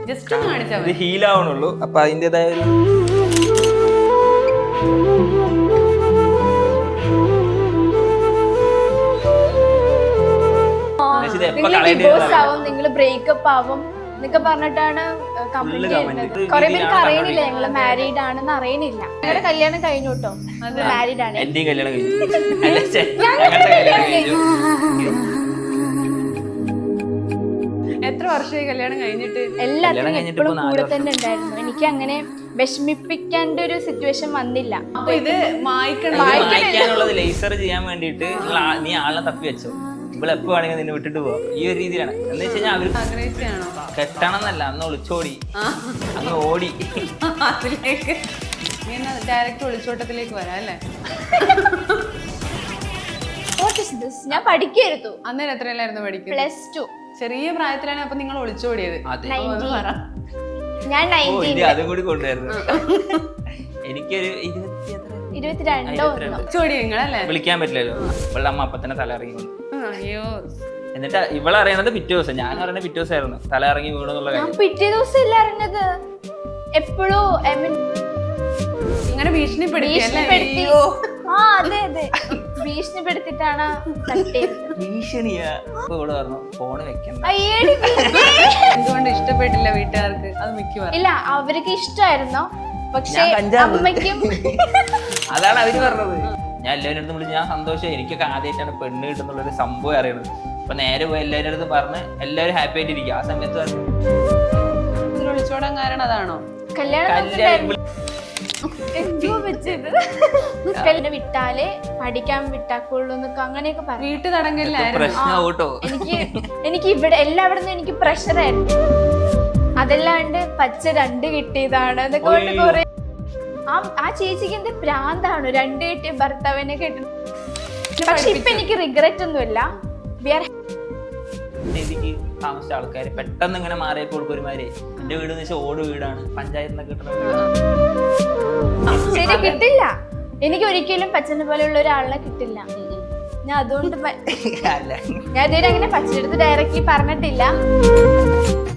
Just കാണിച്ചാൽ ഇത് ഹീലാവണുള്ളൂ. അപ്പൊ അതിൻ്റെതായ ഒരു നിങ്ങൾ ബ്രേക്കപ്പ് ആവും എന്നൊക്കെ പറഞ്ഞിട്ടാണ് കമന്റ് ചെയ്യുന്നത്. കുറെ പേർക്ക് അറിയണില്ല ഞങ്ങള് മാരീഡ് ആണെന്ന് അറിയണില്ല. ഞങ്ങളുടെ കല്യാണം കഴിഞ്ഞു കേട്ടോ, മാരീഡ് ആണ്. എന്റെയും കല്യാണം കഴിഞ്ഞു. എത്ര വർഷമായി കല്യാണം കഴിഞ്ഞിട്ട്? എല്ലാത്തിനും എപ്പോഴും കൂടെ തന്നെ ഉണ്ടായിരുന്നു. എനിക്ക് അങ്ങനെ വിഷമിപ്പിക്കേണ്ട ഒരു സിറ്റുവേഷൻ വന്നില്ല. അപ്പൊ ഇത് വായിക്കാനുള്ളത് ലേസർ ചെയ്യാൻ വേണ്ടിട്ട് നീ ആളെ തപ്പി വെച്ചോ. ഇവിടെ എപ്പോ വേണമെങ്കിൽ നിന്നെ വിട്ടിട്ട് പോവാം. ഈ ഒരു രീതിയിലാണ്. എന്ന് വെച്ച് കഴിഞ്ഞാൽ അവര് ആഗ്രഹിച്ചാണോ? കെട്ടണം എന്നല്ല, അന്ന് ഒളിച്ചോടി, അന്ന് ഓടി. അതിലേക്ക് ഡയറക്റ്റ് ഒളിച്ചോട്ടത്തിലേക്ക് വരാം അല്ലേ? ഞാൻ പഠിക്കായിരുന്നു. അന്നേരം എത്രയല്ലായിരുന്നു പഠിക്കുന്നത്? +2. ചെറിയ പ്രായത്തിലാണ് അപ്പൊ നിങ്ങൾ ഒളിച്ചോടിയത്. ഞാൻ അതും കൂടി കൊണ്ടുവരുന്നു. എനിക്കൊരു 22 ഒളിച്ചോടി നിങ്ങളല്ലേ? വിളിക്കാൻ പറ്റില്ലല്ലോ. ഇവളുടെ അമ്മ അപ്പൊ തന്നെ തല ഇറങ്ങി. അയ്യോ. എന്നിട്ട് ഇവളെ അറിയണത് പിറ്റേ ദിവസം, ഞാൻ അറിയണത് പിറ്റേ ദിവസമായിരുന്നു തല ഇറങ്ങി വീണെന്നുള്ള കാര്യം. പിറ്റേ ദിവസം ഇല്ല അറിഞ്ഞത്. എപ്പോഴും ഇങ്ങനെ ഭീഷണിപ്പെടുത്തി. ആ അതെ അതെ, ഭീഷണിപ്പെടുത്തിട്ടാണ് ഭീഷണിയാ. ഇപ്പൊ ഇവിടെ പറഞ്ഞു ഫോണ് വെക്കണ്ട. എന്തുകൊണ്ട് ഇഷ്ടപ്പെട്ടില്ല വീട്ടുകാർക്ക്? അത് മിക്കവാറും ഇല്ല, അവർക്ക് ഇഷ്ടമായിരുന്നോ, പക്ഷെ അമ്മയ്ക്കും. അതാണ് അവര് പറഞ്ഞത്. ഞാൻ എല്ലാവരുടെ അടുത്തും വിളിച്ച് ഞാൻ സന്തോഷം, എനിക്കൊക്കെ ആദ്യമായിട്ടാണ് പെണ്ണ് കിട്ടുന്നുള്ളൊരു സംഭവം അറിയണത്. അപ്പൊ നേരെ പോയി എല്ലാവരുടെ അടുത്ത് പറഞ്ഞ് എല്ലാവരും ഹാപ്പി ആയിട്ടിരിക്കും. ആ സമയത്ത് വിളിച്ചോടാൻ കാരണം അതാണോ? കല്യാണം വിട്ടാലേ പഠിക്കാൻ വിട്ടാക്കുള്ളൂ എന്നൊക്കെ അങ്ങനെയൊക്കെ പറഞ്ഞു. വീട്ടു തടങ്കലിലായിരുന്നു. എനിക്ക് ഇവിടെ എല്ലാവിടുന്ന് എനിക്ക് പ്രഷറായിരുന്നു. അതല്ലാണ്ട് പച്ച 2 കിട്ടിയതാണ് എന്നൊക്കെ കൊണ്ട് കുറെ. ആ ചേച്ചിക്ക് എന്ത് പ്രാന്താണ് 2 കിട്ടിയ ഭർത്താവിനെ കിട്ടും. പക്ഷെ ഇപ്പൊ എനിക്ക് റിഗ്രറ്റ് ഒന്നുമില്ല. രീതിക്ക് താമസിച്ച ആൾക്കാര് പെട്ടെന്ന് ഇങ്ങനെ മാറിയപ്പോൾ ഒരുമാതിരി എന്റെ വീട് വെച്ചാൽ ഓട് വീടാണ്, പഞ്ചായത്തിൽ നിന്ന് കിട്ടുന്ന ശരി കിട്ടില്ല. എനിക്ക് ഒരിക്കലും പച്ചനെ പോലെയുള്ള ഒരാളിനെ കിട്ടില്ല. ഞാൻ അതുകൊണ്ട് ഞാൻ ഇതുവരെ അങ്ങനെ പച്ചയെടുത്ത് ഡയറക്റ്റ്ലി പറഞ്ഞിട്ടില്ല.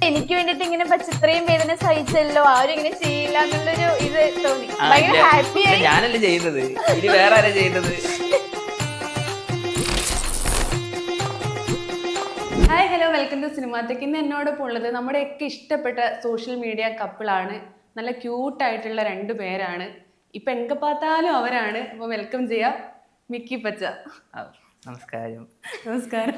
എനിക്ക് വേണ്ടിട്ട് ഇങ്ങനെ പച്ച ഇത്രയും വേദന സഹിച്ചല്ലോ, ആരും ഇങ്ങനെ ചെയ്യില്ല എന്നുള്ളൊരു ഇത് തോന്നി. ഭയങ്കര ഹാപ്പി ആയി. ഞാനല്ലേ ചെയ്തത്, ഇനി വേറെ ആരാ ചെയ്തത്? Hi hello, welcome to Cinematech. ഇന്ന് എന്നോടൊപ്പം ഉള്ളത് നമ്മുടെയൊക്കെ ഇഷ്ടപ്പെട്ട സോഷ്യൽ മീഡിയ കപ്പിളാണ്. നല്ല ക്യൂട്ടായിട്ടുള്ള 2 പേരാണ്. ഇപ്പൊ എങ്ക പാത്താലും അവരാണ്. അപ്പൊ വെൽക്കം ചെയ്യാം, മിക്കി പച്ച. നമസ്കാരം. നമസ്കാരം.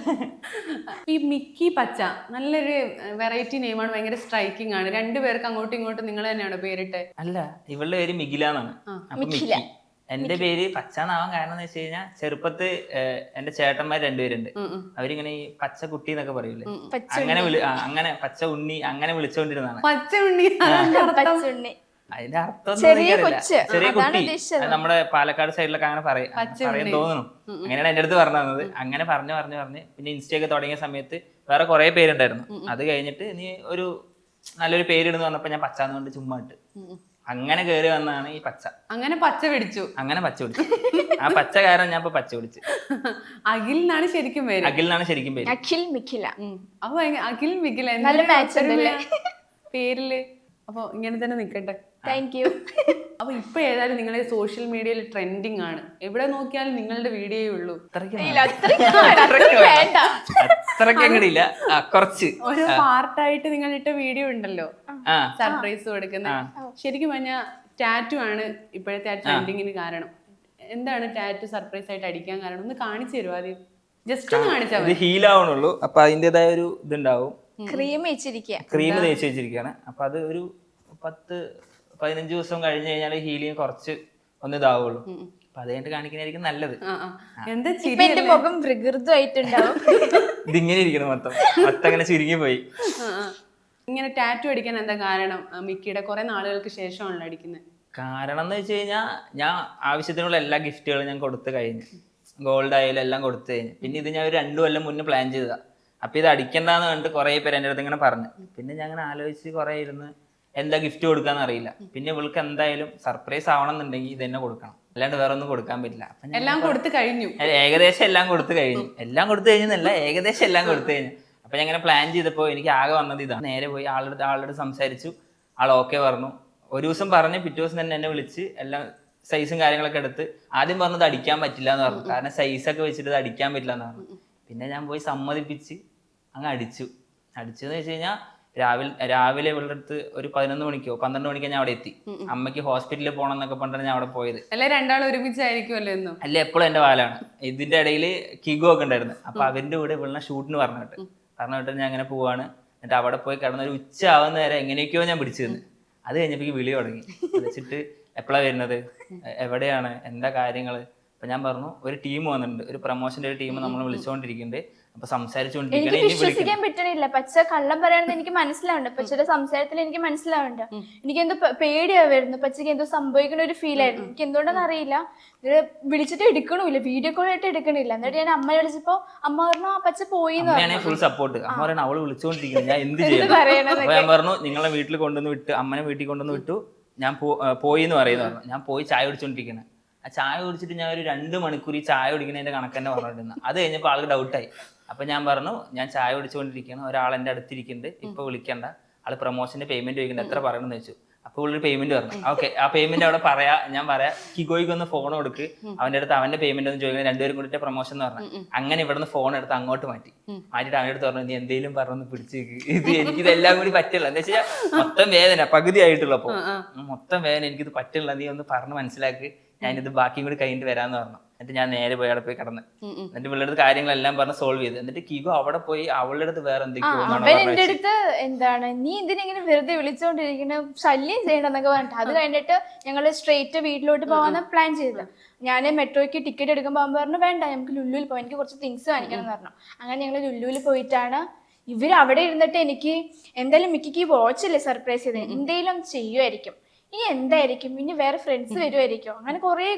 ഈ മിക്കി പച്ച നല്ലൊരു വെറൈറ്റി നെയിമാണ്, ഭയങ്കര സ്ട്രൈക്കിംഗ് ആണ്. 2 പേർക്ക് അങ്ങോട്ടും ഇങ്ങോട്ടും നിങ്ങൾ തന്നെയാണ് പേരിട്ട്? അല്ല, ഇവളുടെ പേര് മിഖില എന്നാണ്. എന്റെ പേര് പച്ചാന്നാവാൻ കാരണം എന്ന് വെച്ച് കഴിഞ്ഞാൽ ചെറുപ്പത്ത് എന്റെ ചേട്ടന്മാർ 2 പേരുണ്ട്. അവരിങ്ങനെ ഈ പച്ച കുട്ടി എന്നൊക്കെ പറയൂലേ, അങ്ങനെ പച്ച ഉണ്ണി അങ്ങനെ വിളിച്ചോണ്ടിരുന്നതാണ്. പച്ച ഉണ്ണി അതിന്റെ അർത്ഥം ചെറിയ കുട്ടി. നമ്മുടെ പാലക്കാട് സൈഡിലൊക്കെ അങ്ങനെ പറയാൻ തോന്നുന്നു. അങ്ങനെയാണ് എന്റെ അടുത്ത് പറഞ്ഞു തന്നത്. അങ്ങനെ പറഞ്ഞ് പിന്നെ ഇൻസ്റ്റയൊക്കെ തുടങ്ങിയ സമയത്ത് വേറെ കുറെ പേരുണ്ടായിരുന്നു. അത് കഴിഞ്ഞിട്ട് നീ ഒരു നല്ലൊരു പേരിടുന്ന് പറഞ്ഞപ്പോ ഞാൻ പച്ചാന്ന് കൊണ്ട് ചുമ്മാ ഇട്ട് അങ്ങനെ കേറി വന്നാണ് ഈ പച്ച. അങ്ങനെ പച്ച പിടിച്ചു. ആ പച്ച കാരണം ഞാൻ ഇപ്പൊ പച്ച പിടിച്ചു. അഖിൽ എന്നാണ് ശരിക്കും പേര്. അഖിൽ മിഖില. അപ്പൊ അഖിൽ മിഖില നല്ല മാച്ച് ഉണ്ടല്ലേ പേരില്. അപ്പൊ ഇങ്ങനെ തന്നെ നിക്കട്ടെ. Thank you. അപ്പൊ ഇപ്പൊ ഏതായാലും നിങ്ങളെ സോഷ്യൽ മീഡിയയിൽ ട്രെൻഡിങ് ആണ്. എവിടെ നോക്കിയാലും നിങ്ങളുടെ വീഡിയോയേ ഉള്ളൂ. ഓരോ പാർട്ടായിട്ട് നിങ്ങൾ ഇട്ട വീഡിയോ ഉണ്ടല്ലോ, സർപ്രൈസ് കൊടുക്കുന്ന. ശരിക്കും പറഞ്ഞാൽ ടാറ്റു ആണ് ഇപ്പോഴത്തെ ട്രെൻഡിങ്ങിന് കാരണം. എന്താണ് ടാറ്റു സർപ്രൈസ് ആയിട്ട് അടിക്കാൻ കാരണം? ഒന്ന് കാണിച്ചു തരുമോ ആദ്യം? ജസ്റ്റ് ഒന്ന് കാണിച്ചാൽ മതി. ഹീലാവണുള്ളൂ. അപ്പൊ അതിന്റേതായ ഒരു ഇതുണ്ടാവും. ക്രീം തേച്ച് വെച്ചിരിക്കുകയാണ്. അപ്പൊ അത് ഒരു 10-15 ദിവസം കഴിഞ്ഞ് കഴിഞ്ഞാൽ ഹീലിങ് കുറച്ച് ഒന്ന് ഇതാവുള്ളൂ. അപ്പൊ അത് കഴിഞ്ഞിട്ട് കാണിക്കുന്നതായിരിക്കും നല്ലത്. മുഖം പ്രകൃതമായിട്ടുണ്ടാവും. ഇതിങ്ങനെ ഇരിക്കണം, മൊത്തം അങ്ങനെ ചുരുങ്ങി പോയി. ഇങ്ങനെ ടാറ്റു അടിക്കാൻ എന്താ കാരണം? മിക്കിയുടെ കുറെ നാളുകൾക്ക് ശേഷമാണല്ലോ അടിക്കുന്നത്. കാരണം എന്ന് വെച്ച് കഴിഞ്ഞാൽ ഞാൻ ആവശ്യത്തിനുള്ള എല്ലാ ഗിഫ്റ്റുകളും ഞാൻ കൊടുത്തു കഴിഞ്ഞു. ഗോൾഡ് ആയാലും എല്ലാം കൊടുത്തു കഴിഞ്ഞു. പിന്നെ ഇത് ഞാൻ ഒരു 2 കൊല്ലം മുന്നേ പ്ലാൻ ചെയ്തതാ. അപ്പൊ ഇത് അടിക്കണ്ടെന്ന് കണ്ടിട്ട് കുറെ പേര് എൻ്റെ അടുത്ത് ഇങ്ങനെ പറഞ്ഞു. പിന്നെ ഞാൻ അങ്ങനെ ആലോചിച്ച് കുറെ ഇരുന്ന് എന്താ ഗിഫ്റ്റ് കൊടുക്കാന്ന് അറിയില്ല. പിന്നെ ഇവൾക്ക് എന്തായാലും സർപ്രൈസ് ആവണം എന്നുണ്ടെങ്കിൽ ഇത് തന്നെ കൊടുക്കണം, അല്ലാണ്ട് വേറെ ഒന്നും കൊടുക്കാൻ പറ്റില്ല. എല്ലാം കൊടുത്തു കഴിഞ്ഞു, ഏകദേശം എല്ലാം കൊടുത്തു കഴിഞ്ഞു. എല്ലാം കൊടുത്തു കഴിഞ്ഞല്ല, ഏകദേശം എല്ലാം കൊടുത്തു കഴിഞ്ഞു. അപ്പൊ ഞാൻ ഇങ്ങനെ പ്ലാൻ ചെയ്തപ്പോൾ എനിക്ക് ആകെ വന്നത് ഇതാണ്. നേരെ പോയി ആളുടെ സംസാരിച്ചു, ആൾ ഓക്കെ പറഞ്ഞു. ഒരു ദിവസം പറഞ്ഞ് പിറ്റേ ദിവസം തന്നെ എന്നെ വിളിച്ച് എല്ലാം സൈസും കാര്യങ്ങളൊക്കെ എടുത്ത് ആദ്യം പറഞ്ഞത് അടിക്കാൻ പറ്റില്ല എന്ന് പറഞ്ഞു. കാരണം സൈസൊക്കെ വെച്ചിട്ട് അടിക്കാൻ പറ്റില്ല എന്ന് പറഞ്ഞു. പിന്നെ ഞാൻ പോയി സമ്മതിപ്പിച്ച് അങ്ങ് അടിച്ചെന്ന് വെച്ച് കഴിഞ്ഞാൽ രാവിലെ ഇവളുടെ അടുത്ത് ഒരു 11 മണിക്കോ 12 മണിക്കോ ഞാൻ അവിടെ എത്തി. അമ്മയ്ക്ക് ഹോസ്പിറ്റലിൽ പോകണം എന്നൊക്കെ പറഞ്ഞിട്ട് ഞാൻ അവിടെ പോയത്. അല്ലെ രണ്ടാളും ഒരുമിച്ചായിരിക്കുമല്ലോ എന്നും. അല്ല എപ്പോഴും എന്റെ വാലാണ്. ഇതിന്റെ ഇടയിൽ കിഗോ ഒക്കെ ഉണ്ടായിരുന്നു. അപ്പൊ അവരുടെ കൂടെ ഇവളുടെ ഷൂട്ടിന് പറഞ്ഞിട്ട് ഞാൻ അങ്ങനെ പോവാണ്. എന്നിട്ട് അവിടെ പോയി കിടന്ന ഒരു ഉച്ച ആവുന്ന നേരം എങ്ങനെയൊക്കെയോ ഞാൻ പിടിച്ചു നിന്ന്. അത് കഴിഞ്ഞപ്പോ വിളി തുടങ്ങി. വിളിച്ചിട്ട് എപ്പോഴാണ് വരുന്നത്, എവിടെയാണ്, എന്താ കാര്യങ്ങള്. അപ്പൊ ഞാൻ പറഞ്ഞു ഒരു ടീം വന്നിട്ടുണ്ട്, ഒരു പ്രൊമോഷന്റെ ഒരു ടീം നമ്മൾ വിളിച്ചുകൊണ്ടിരിക്കുന്നുണ്ട്. അപ്പൊ എനിക്ക് വിശ്വസിക്കാൻ പറ്റണില്ല. പച്ച കള്ളം പറയാണെന്ന് എനിക്ക് മനസ്സിലാവുന്നുണ്ട്. പച്ചയുടെ സംസാരത്തിൽ എനിക്ക് മനസ്സിലാവുന്നുണ്ട്. എനിക്ക് എന്തോ പേടിയാ വരുന്നു. പച്ചക്ക് എന്തോ സംഭവിക്കുന്ന ഒരു ഫീൽ ആയിരുന്നു. എനിക്ക് എന്തുകൊണ്ടെന്ന് അറിയില്ല. വിളിച്ചിട്ട് എടുക്കണില്ല, വീഡിയോ കോൾ ആയിട്ട് എടുക്കണില്ല. എന്നിട്ട് ഞാൻ അമ്മയെ വിളിച്ചപ്പോ അമ്മ പറഞ്ഞു ആ പച്ച പോയി ഫുൾ സപ്പോർട്ട്. അമ്മ പറയണ അവള് വിളിച്ചുകൊണ്ടിരിക്കുന്നു, ഞാൻ എന്ത് ചെയ്യണം. അപ്പൊ ഞാൻ പറഞ്ഞു നിങ്ങളെ വീട്ടിൽ കൊണ്ടുവന്ന് വിട്ടു, അമ്മനെ വീട്ടിൽ കൊണ്ടുവന്ന് വിട്ടു, ഞാൻ പോയി എന്ന് പറയുന്നു. ഞാൻ പോയി ചായ കുടിച്ചോണ്ടിരിക്കുന്നത്. ആ ചായ കുടിച്ചിട്ട് ഞാൻ ഒരു 2 മണിക്കൂർ ഈ ചായ കുടിക്കുന്നതിന്റെ കണക്ക് തന്നെ പറഞ്ഞിരുന്നു. അത് കഴിഞ്ഞപ്പോൾ ആൾക്ക് ഡൗട്ടായി. അപ്പൊ ഞാൻ പറഞ്ഞു ഞാൻ ചായ കുടിച്ചുകൊണ്ടിരിക്കുകയാണ്, ഒരാൾ എൻ്റെ അടുത്തിരിക്കുന്നുണ്ട്, ഇപ്പൊ വിളിക്കണ്ട, ആള് പ്രൊമോഷന്റെ പേയ്മെന്റ് ചോദിക്കുന്നത്, എത്ര പറയണമെന്ന് വെച്ചു. അപ്പോൾ ഉള്ളൊരു പേയ്മെന്റ് പറഞ്ഞു. ഓക്കെ, ആ പേയ്മെന്റ് അവിടെ ഞാൻ പറയാം കിഗോയ്ക്ക് ഒന്ന് ഫോൺ കൊടുക്ക്, അവന്റെ അടുത്ത് അവന്റെ പേയ്മെന്റ് ഒന്ന് ചോദിക്കുന്നത്, രണ്ടുപേരും കൂടിയിട്ട് പ്രൊമോഷൻ എന്ന് പറഞ്ഞു. അങ്ങനെ ഇവിടുന്ന് ഫോൺ എടുത്ത് അങ്ങോട്ട് മാറ്റിയിട്ട് അവന്റെ അടുത്ത് പറഞ്ഞു നീ എന്തെങ്കിലും പറഞ്ഞു പിടിച്ചേക്ക്, എനിക്കിതെല്ലാം കൂടി പറ്റില്ല. എന്താ വെച്ചാൽ മൊത്തം വേദന പകുതി ആയിട്ടുള്ളപ്പോ മൊത്തം വേദന, എനിക്കിത് പറ്റില്ല, നീ ഒന്ന് പറഞ്ഞ് മനസ്സിലാക്ക്, ഞാനിത് ബാക്കിയും കൂടി കഴിഞ്ഞിട്ട് വരാന്ന് പറഞ്ഞു. എന്നിട്ട് ഞാൻ നേരെ പോയി അവിടെ പോയി കിടന്ന് എന്നിട്ട് ഇവളുടെ അടുത്ത് കാര്യങ്ങളെല്ലാം പറഞ്ഞ് സോൾവ് ചെയ്ത്. എന്നിട്ട് കിഗോ അവിടെ പോയി അവളുടെ അടുത്ത് വേറെ എന്തൊക്കെയോ എന്റെ അടുത്ത് എന്താണ് നീ എന്തിനെങ്ങനെ വെറുതെ വിളിച്ചോണ്ടിരിക്കണ, ശല്യം ചെയ്യണമെന്നൊക്കെ പറഞ്ഞിട്ട്. അത് കഴിഞ്ഞിട്ട് ഞങ്ങള് സ്ട്രെയിറ്റ് വീട്ടിലോട്ട് പോകാൻ പ്ലാൻ ചെയ്തത്. ഞാൻ മെട്രോയ്ക്ക് ടിക്കറ്റ് എടുക്കുമ്പോൾ അവൻ പറഞ്ഞു വേണ്ട നമുക്ക് ലുല്ലുവിൽ പോകാം, എനിക്ക് കുറച്ച് തിങ്സ് വാങ്ങിക്കണം എന്ന് പറഞ്ഞു. അങ്ങനെ ഞങ്ങൾ ലുല്ലുവിൽ പോയിട്ടാണ് ഇവർ അവിടെ ഇരുന്നിട്ട് എനിക്ക് എന്തായാലും മിക്കിക്ക് വാച്ചല്ലേ സർപ്രൈസ് ചെയ്തത്, എന്തെങ്കിലും ചെയ്യുമായിരിക്കും, ഇനി എന്തായിരിക്കും, ഇനി വേറെ ഫ്രണ്ട്സ് വരുമായിരിക്കും, അങ്ങനെ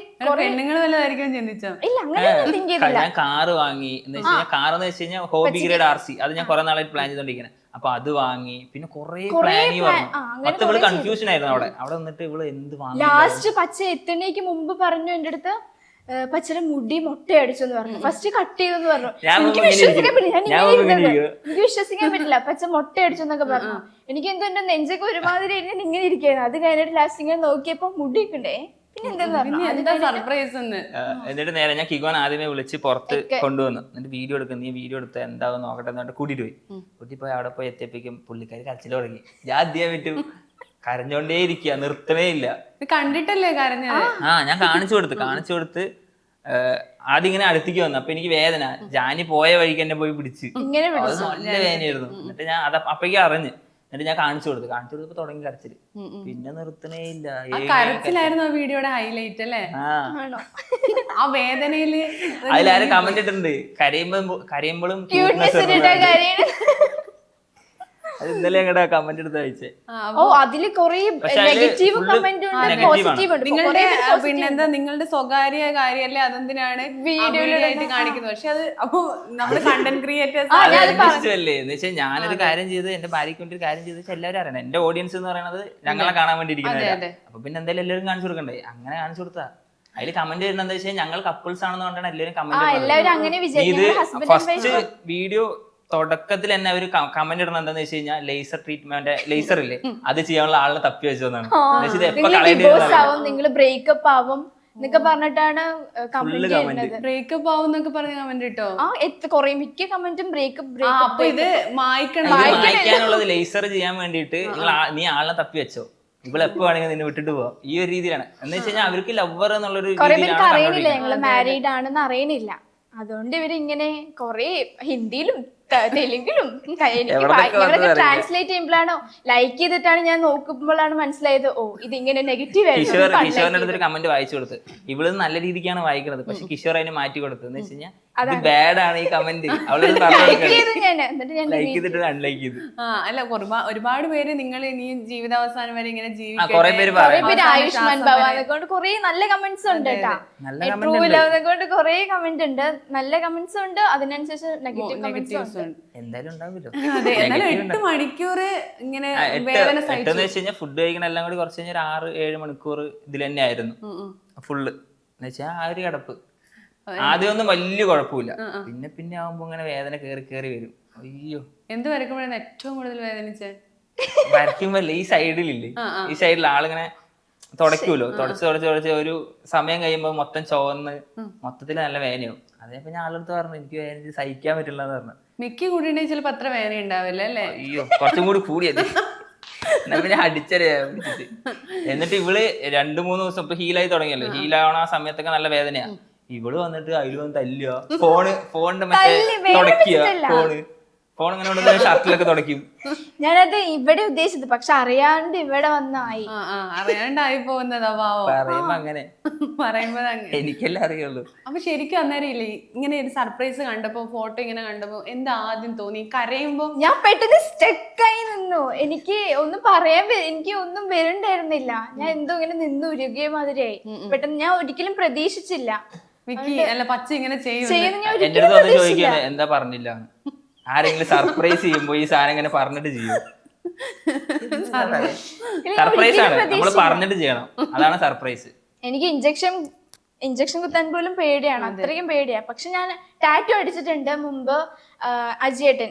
പെണ്ണുങ്ങൾ വല്ലതായിരിക്കും ചിന്തിച്ചോ? ഇല്ല അങ്ങനെ തിങ്ക് ചെയ്തില്ല. ഞാൻ കാറ് വാങ്ങി എന്ന് വെച്ച് കഴിഞ്ഞാൽ, കാറെന്ന് വെച്ച് കഴിഞ്ഞാൽ ഹോബി ഗ്രേഡ് RC, അത് ഞാൻ കുറെ നാളായിട്ട് പ്ലാൻ ചെയ്തോണ്ടിരിക്കുന്നത്. അപ്പൊ അത് വാങ്ങി, പിന്നെ കുറെ പ്ലാനിങ് പറഞ്ഞു. മൊത്തം ഇവള് കൺഫ്യൂഷൻ ആയിരുന്നു അവിടെ വന്നിട്ട് ഇവള് എന്ത് വാങ്ങി. ലാസ്റ്റ് പച്ച എത്തുന്നേക്ക് മുമ്പ് പറഞ്ഞു എന്റെ അടുത്ത് പച്ചയുടെ മുടി മൊട്ടയടിച്ചെന്ന് പറഞ്ഞു. ഫസ്റ്റ് കട്ട് ചെയ്തെന്ന് പറഞ്ഞു. എനിക്ക് വിശ്വസിക്കാൻ പറ്റില്ല. പച്ച മൊട്ടയടിച്ചെന്നൊക്കെ പറഞ്ഞു. എനിക്ക് എന്തോ എന്റെ നെഞ്ചൊക്കെ ഒരുമാതിരി ഇങ്ങനെ ഇരിക്കുന്നു. അത് കഴിഞ്ഞിട്ട് ലാസ്റ്റ് ഇങ്ങനെ നോക്കിയപ്പോ മുടിയൊക്കെ ഉണ്ടേ. എന്നിട്ട് നേരെ ഞാൻ കിഗോൻ ആദ്യമേ വിളിച്ച് പുറത്ത് കൊണ്ടുവന്നു. എന്നിട്ട് വീഡിയോ എടുക്കുന്നു, നീ വീഡിയോ എടുത്ത് എന്താവും നോക്കട്ടെ എന്നിട്ട് കൂട്ടിട്ട് പോയി അവിടെ പോയി എത്തിയപ്പോഴേക്കും പുള്ളിക്കാരി കരച്ചിൽ തുടങ്ങി. ഞാൻ ആദ്യം പറ്റും കരഞ്ഞോണ്ടേ ഇരിക്കുക, നിർത്തണേ ഇല്ല. കണ്ടിട്ടല്ലേ കരഞ്ഞത്? ഞാൻ കാണിച്ചു കൊടുത്ത് ആദ്യം ഇങ്ങനെ അടുത്തേക്ക് വന്നു. അപ്പൊ എനിക്ക് വേദന, ജാനി പോയ വഴിക്ക് എന്നെ പോയി പിടിച്ച്, അത് നല്ല വേദനയായിരുന്നു. എന്നിട്ട് ഞാൻ അപ്പഴേക്കും അറിഞ്ഞ്. എന്നിട്ട് ഞാൻ കാണിച്ചു കൊടുത്തപ്പോ തുടങ്ങി കരച്ചില്, പിന്നെ നിർത്തണേ ഇല്ല. കരച്ചിലായിരുന്നു ആ വീഡിയോയുടെ ഹൈലൈറ്റ് അല്ലേ? ആ വേദനയില് അതിലാരും കമന്റ് ഇട്ടിട്ടുണ്ട്, കരയുമ്പോഴും അത് ഇന്നലെ ഞങ്ങളുടെ കമന്റ് എടുത്ത് അയച്ചേ. അതില് നെഗറ്റീവ് കമന്റ് ഉണ്ട്, പോസിറ്റീവ് ഉണ്ട്. പിന്നെന്താ നിങ്ങളുടെ സ്വകാര്യ കാര്യല്ലേ, അതെന്തിനാണ് വീഡിയോയിലായിട്ട് കാണിക്കുന്നത്? പക്ഷെ അത് അപ്പൊ നമ്മള് കണ്ടന്റ് ക്രിയേറ്റേഴ്സ് അല്ലേ എന്ന് വെച്ചാൽ ഞാനൊരു കാര്യം ചെയ്ത് എന്റെ ഭാര്യയ്ക്ക് വേണ്ടി ഒരു കാര്യം ചെയ്ത് എല്ലാവരും അറിയണം. എന്റെ ഓഡിയൻസ് എന്ന് പറയുന്നത് ഞങ്ങളെ കാണാൻ വേണ്ടി ഇരിക്കുന്നത്. അപ്പൊ പിന്നെ എന്തായാലും എല്ലാവരും കാണിച്ചു കൊടുക്കണ്ടേ? അങ്ങനെ കാണിച്ചു കൊടുത്താ അതില് കമന്റ് വരുന്നത് എന്താ വെച്ചാൽ ഞങ്ങൾ കപ്പിൾസ് ആണെന്ന് പറഞ്ഞാണ് എല്ലാവരും കമന്റ്. ഇത് ഫസ്റ്റ് വീഡിയോ തുടക്കത്തിൽ തന്നെ അവര് കമന്റ് ഇടുന്നത് എന്താന്ന് വെച്ച് കഴിഞ്ഞാൽ ലേസർ ട്രീറ്റ്മെന്റ്, ലേസർ ഇല്ലേ അത് ചെയ്യാനുള്ള ആളിനെ തപ്പി വെച്ചതാണ്. നിങ്ങൾ ബ്രേക്കപ്പ് ആവും എന്നൊക്കെ പറഞ്ഞിട്ടാണ് ബ്രേക്കപ്പ് ആവും എന്നൊക്കെ പറഞ്ഞ കമന്റ് ഇട്ടോ. കൊറേ മിക്ക കമന്റും ബ്രേക്കപ്പ്. അപ്പൊ ഇത് മായ്ക്കാനുള്ളത് ലേസർ ചെയ്യാൻ വേണ്ടിയിട്ട് നീ ആളിനെ തപ്പി വെച്ചോ, ഇവിടെ എപ്പോ വേണമെങ്കിൽ നിന്നെ വിട്ടിട്ട് പോവാം, ഈ ഒരു രീതിയിലാണ്. എന്ന് വെച്ച് കഴിഞ്ഞാൽ അവർക്ക് ലവർ എന്നുള്ളൊരു അറിയണില്ല, ഞങ്ങള് മാരീഡ് ആണെന്ന് അറിയണില്ല. അതുകൊണ്ട് ഇവരിങ്ങനെ കൊറേ ഹിന്ദിയിലും തെലുങ്കിലും ട്രാൻസ്ലേറ്റ് ചെയ്യുമ്പോഴാണോ ലൈക്ക് ചെയ്തിട്ടാണ് ഞാൻ നോക്കുമ്പോഴാണ് മനസ്സിലായത് ഓ ഇത് ഇങ്ങനെ നെഗറ്റീവ്. കിഷോറിന്റെ അടുത്തൊരു കമന്റ് വായിച്ചു കൊടുത്ത്, ഇവള് നല്ല രീതിക്കാണ് വായിക്കുന്നത്, പക്ഷെ കിഷോർ അതിന് മാറ്റി കൊടുത്തു. എന്ന് വെച്ച് കഴിഞ്ഞാൽ ബാഡ് ആണ് ഈ കമന്റ്, അല്ല ഒരുപാട് പേര് നിങ്ങൾ ഇനി ജീവിതാവസാനം വരെ ഇങ്ങനെ ജീവിക്കും. ആയുഷ്മാൻ ഭവാനെ കൊണ്ട് കൊറേ നല്ല കമന്റ്സ് ഉണ്ട് കേട്ടാ, കൊണ്ട് കൊറേ കമന്റ് ഉണ്ട്, നല്ല കമന്റ്സ് ഉണ്ട്, അതിനനുസരിച്ച് നെഗറ്റീവ് കമന്റ്സ് ഉണ്ട്. എന്തായാലും ഉണ്ടാവില്ലോ. 8 മണിക്കൂർ ഇങ്ങനെ ഫുഡ് കഴിക്കണ എല്ലാം കൂടി കുറച്ച് കഴിഞ്ഞാൽ 6-7 മണിക്കൂർ ഇതിൽ തന്നെ ആയിരുന്നു ഫുള്ള്. എന്ന് വെച്ചാൽ ആ ഒരു കിടപ്പ് ആദ്യമൊന്നും വലിയ കുഴപ്പമില്ല, പിന്നെ ആവുമ്പോ ഇങ്ങനെ വേദന കേറി വരും. അയ്യോ എന്ത് വരക്കുമ്പോഴാണ് ഏറ്റവും കൂടുതൽ വേദനിച്ചേ? വരയ്ക്കുമ്പല്ലേ ഈ സൈഡിലില്ലേ, ഈ സൈഡിൽ ആളിങ്ങനെ തുടയ്ക്കൂലോ, തുടച്ച് ഒരു സമയം കഴിയുമ്പോ മൊത്തം ചുവന്ന് മൊത്തത്തിൽ നല്ല വേദനയാവും. അതേപ്പോ ഞാൻ ആളെടുത്ത് പറഞ്ഞു എനിക്ക് വേദന സഹിക്കാൻ പറ്റില്ല എന്ന് പറഞ്ഞു. മിക്കി കൂടിയുണ്ടെങ്കിൽ ചിലപ്പോ അത്ര വേദന ഉണ്ടാവില്ല അല്ലേ? അയ്യോ കുറച്ചും കൂടി കൂടിയത് എന്നാ പിന്നെ അടിച്ചറിയാ പിടിച്ചിട്ട്. എന്നിട്ട് ഇവള് 2-3 ദിവസം ഇപ്പൊ ഹീലായി തുടങ്ങിയല്ലോ, ഹീലാവണ ആ സമയത്തൊക്കെ നല്ല വേദനയാ. ഇവള് വന്നിട്ട് അതിൽ വന്ന് തല്ലുക, ഫോണിന്റെ മറ്റേ തുടക്കുക, ഫോൺ ഇങ്ങനെ ഷർട്ടിലൊക്കെ തുടയ്ക്കും. ഞാനത് ഇവിടെ ഉദ്ദേശിച്ചത്, പക്ഷെ അറിയാണ്ട് ഇവിടെ വന്നായി. അറിയാണ്ടായി പോകുന്നതാ പാവം. പറയുമ്പോ അങ്ങനെ പറയുമ്പോ എനിക്കെല്ലാം അറിയുള്ളൂ. അപ്പൊ ശരിക്കും അന്നേരം ഇല്ലേ ഇങ്ങനെ ഒരു സർപ്രൈസ് കണ്ടപ്പോ, ഫോട്ടോ ഇങ്ങനെ കണ്ടപ്പോ എന്താ ആദ്യം തോന്നി? കരയുമ്പോ ഞാൻ പെട്ടെന്ന് സ്റ്റക്കായി നിന്നു. എനിക്ക് ഒന്നും പറയാൻ എനിക്ക് ഒന്നും വരുന്നുണ്ടായിരുന്നില്ല. ഞാൻ എന്തോ ഇങ്ങനെ നിന്ന് ഉരുകിയ മാതിരിയായി. പെട്ടെന്ന് ഞാൻ ഒരിക്കലും പ്രതീക്ഷിച്ചില്ല മിക്കി അല്ല പച്ച ഇങ്ങനെ ചെയ്യുന്ന. ഞാൻ എന്റെ അടുത്ത് വന്ന് ചോദിക്കുന്നത് എന്താ പറഞ്ഞില്ല. ആരെങ്കിലും സർപ്രൈസ് ചെയ്യുമ്പോ ഈ സാധനം ഇങ്ങനെ പറഞ്ഞിട്ട് ചെയ്യും. സർപ്രൈസ് ആണ്, നമ്മൾ പറഞ്ഞിട്ട് ചെയ്യണം, അതാണ് സർപ്രൈസ്. എനിക്ക് ഇഞ്ചക്ഷൻ കുത്താൻ പോലും പേടിയാണ്, അത്രയും പേടിയാ. പക്ഷെ ഞാൻ ടാറ്റു അടിച്ചിട്ടുണ്ട് മുമ്പ്. അജിയേട്ടൻ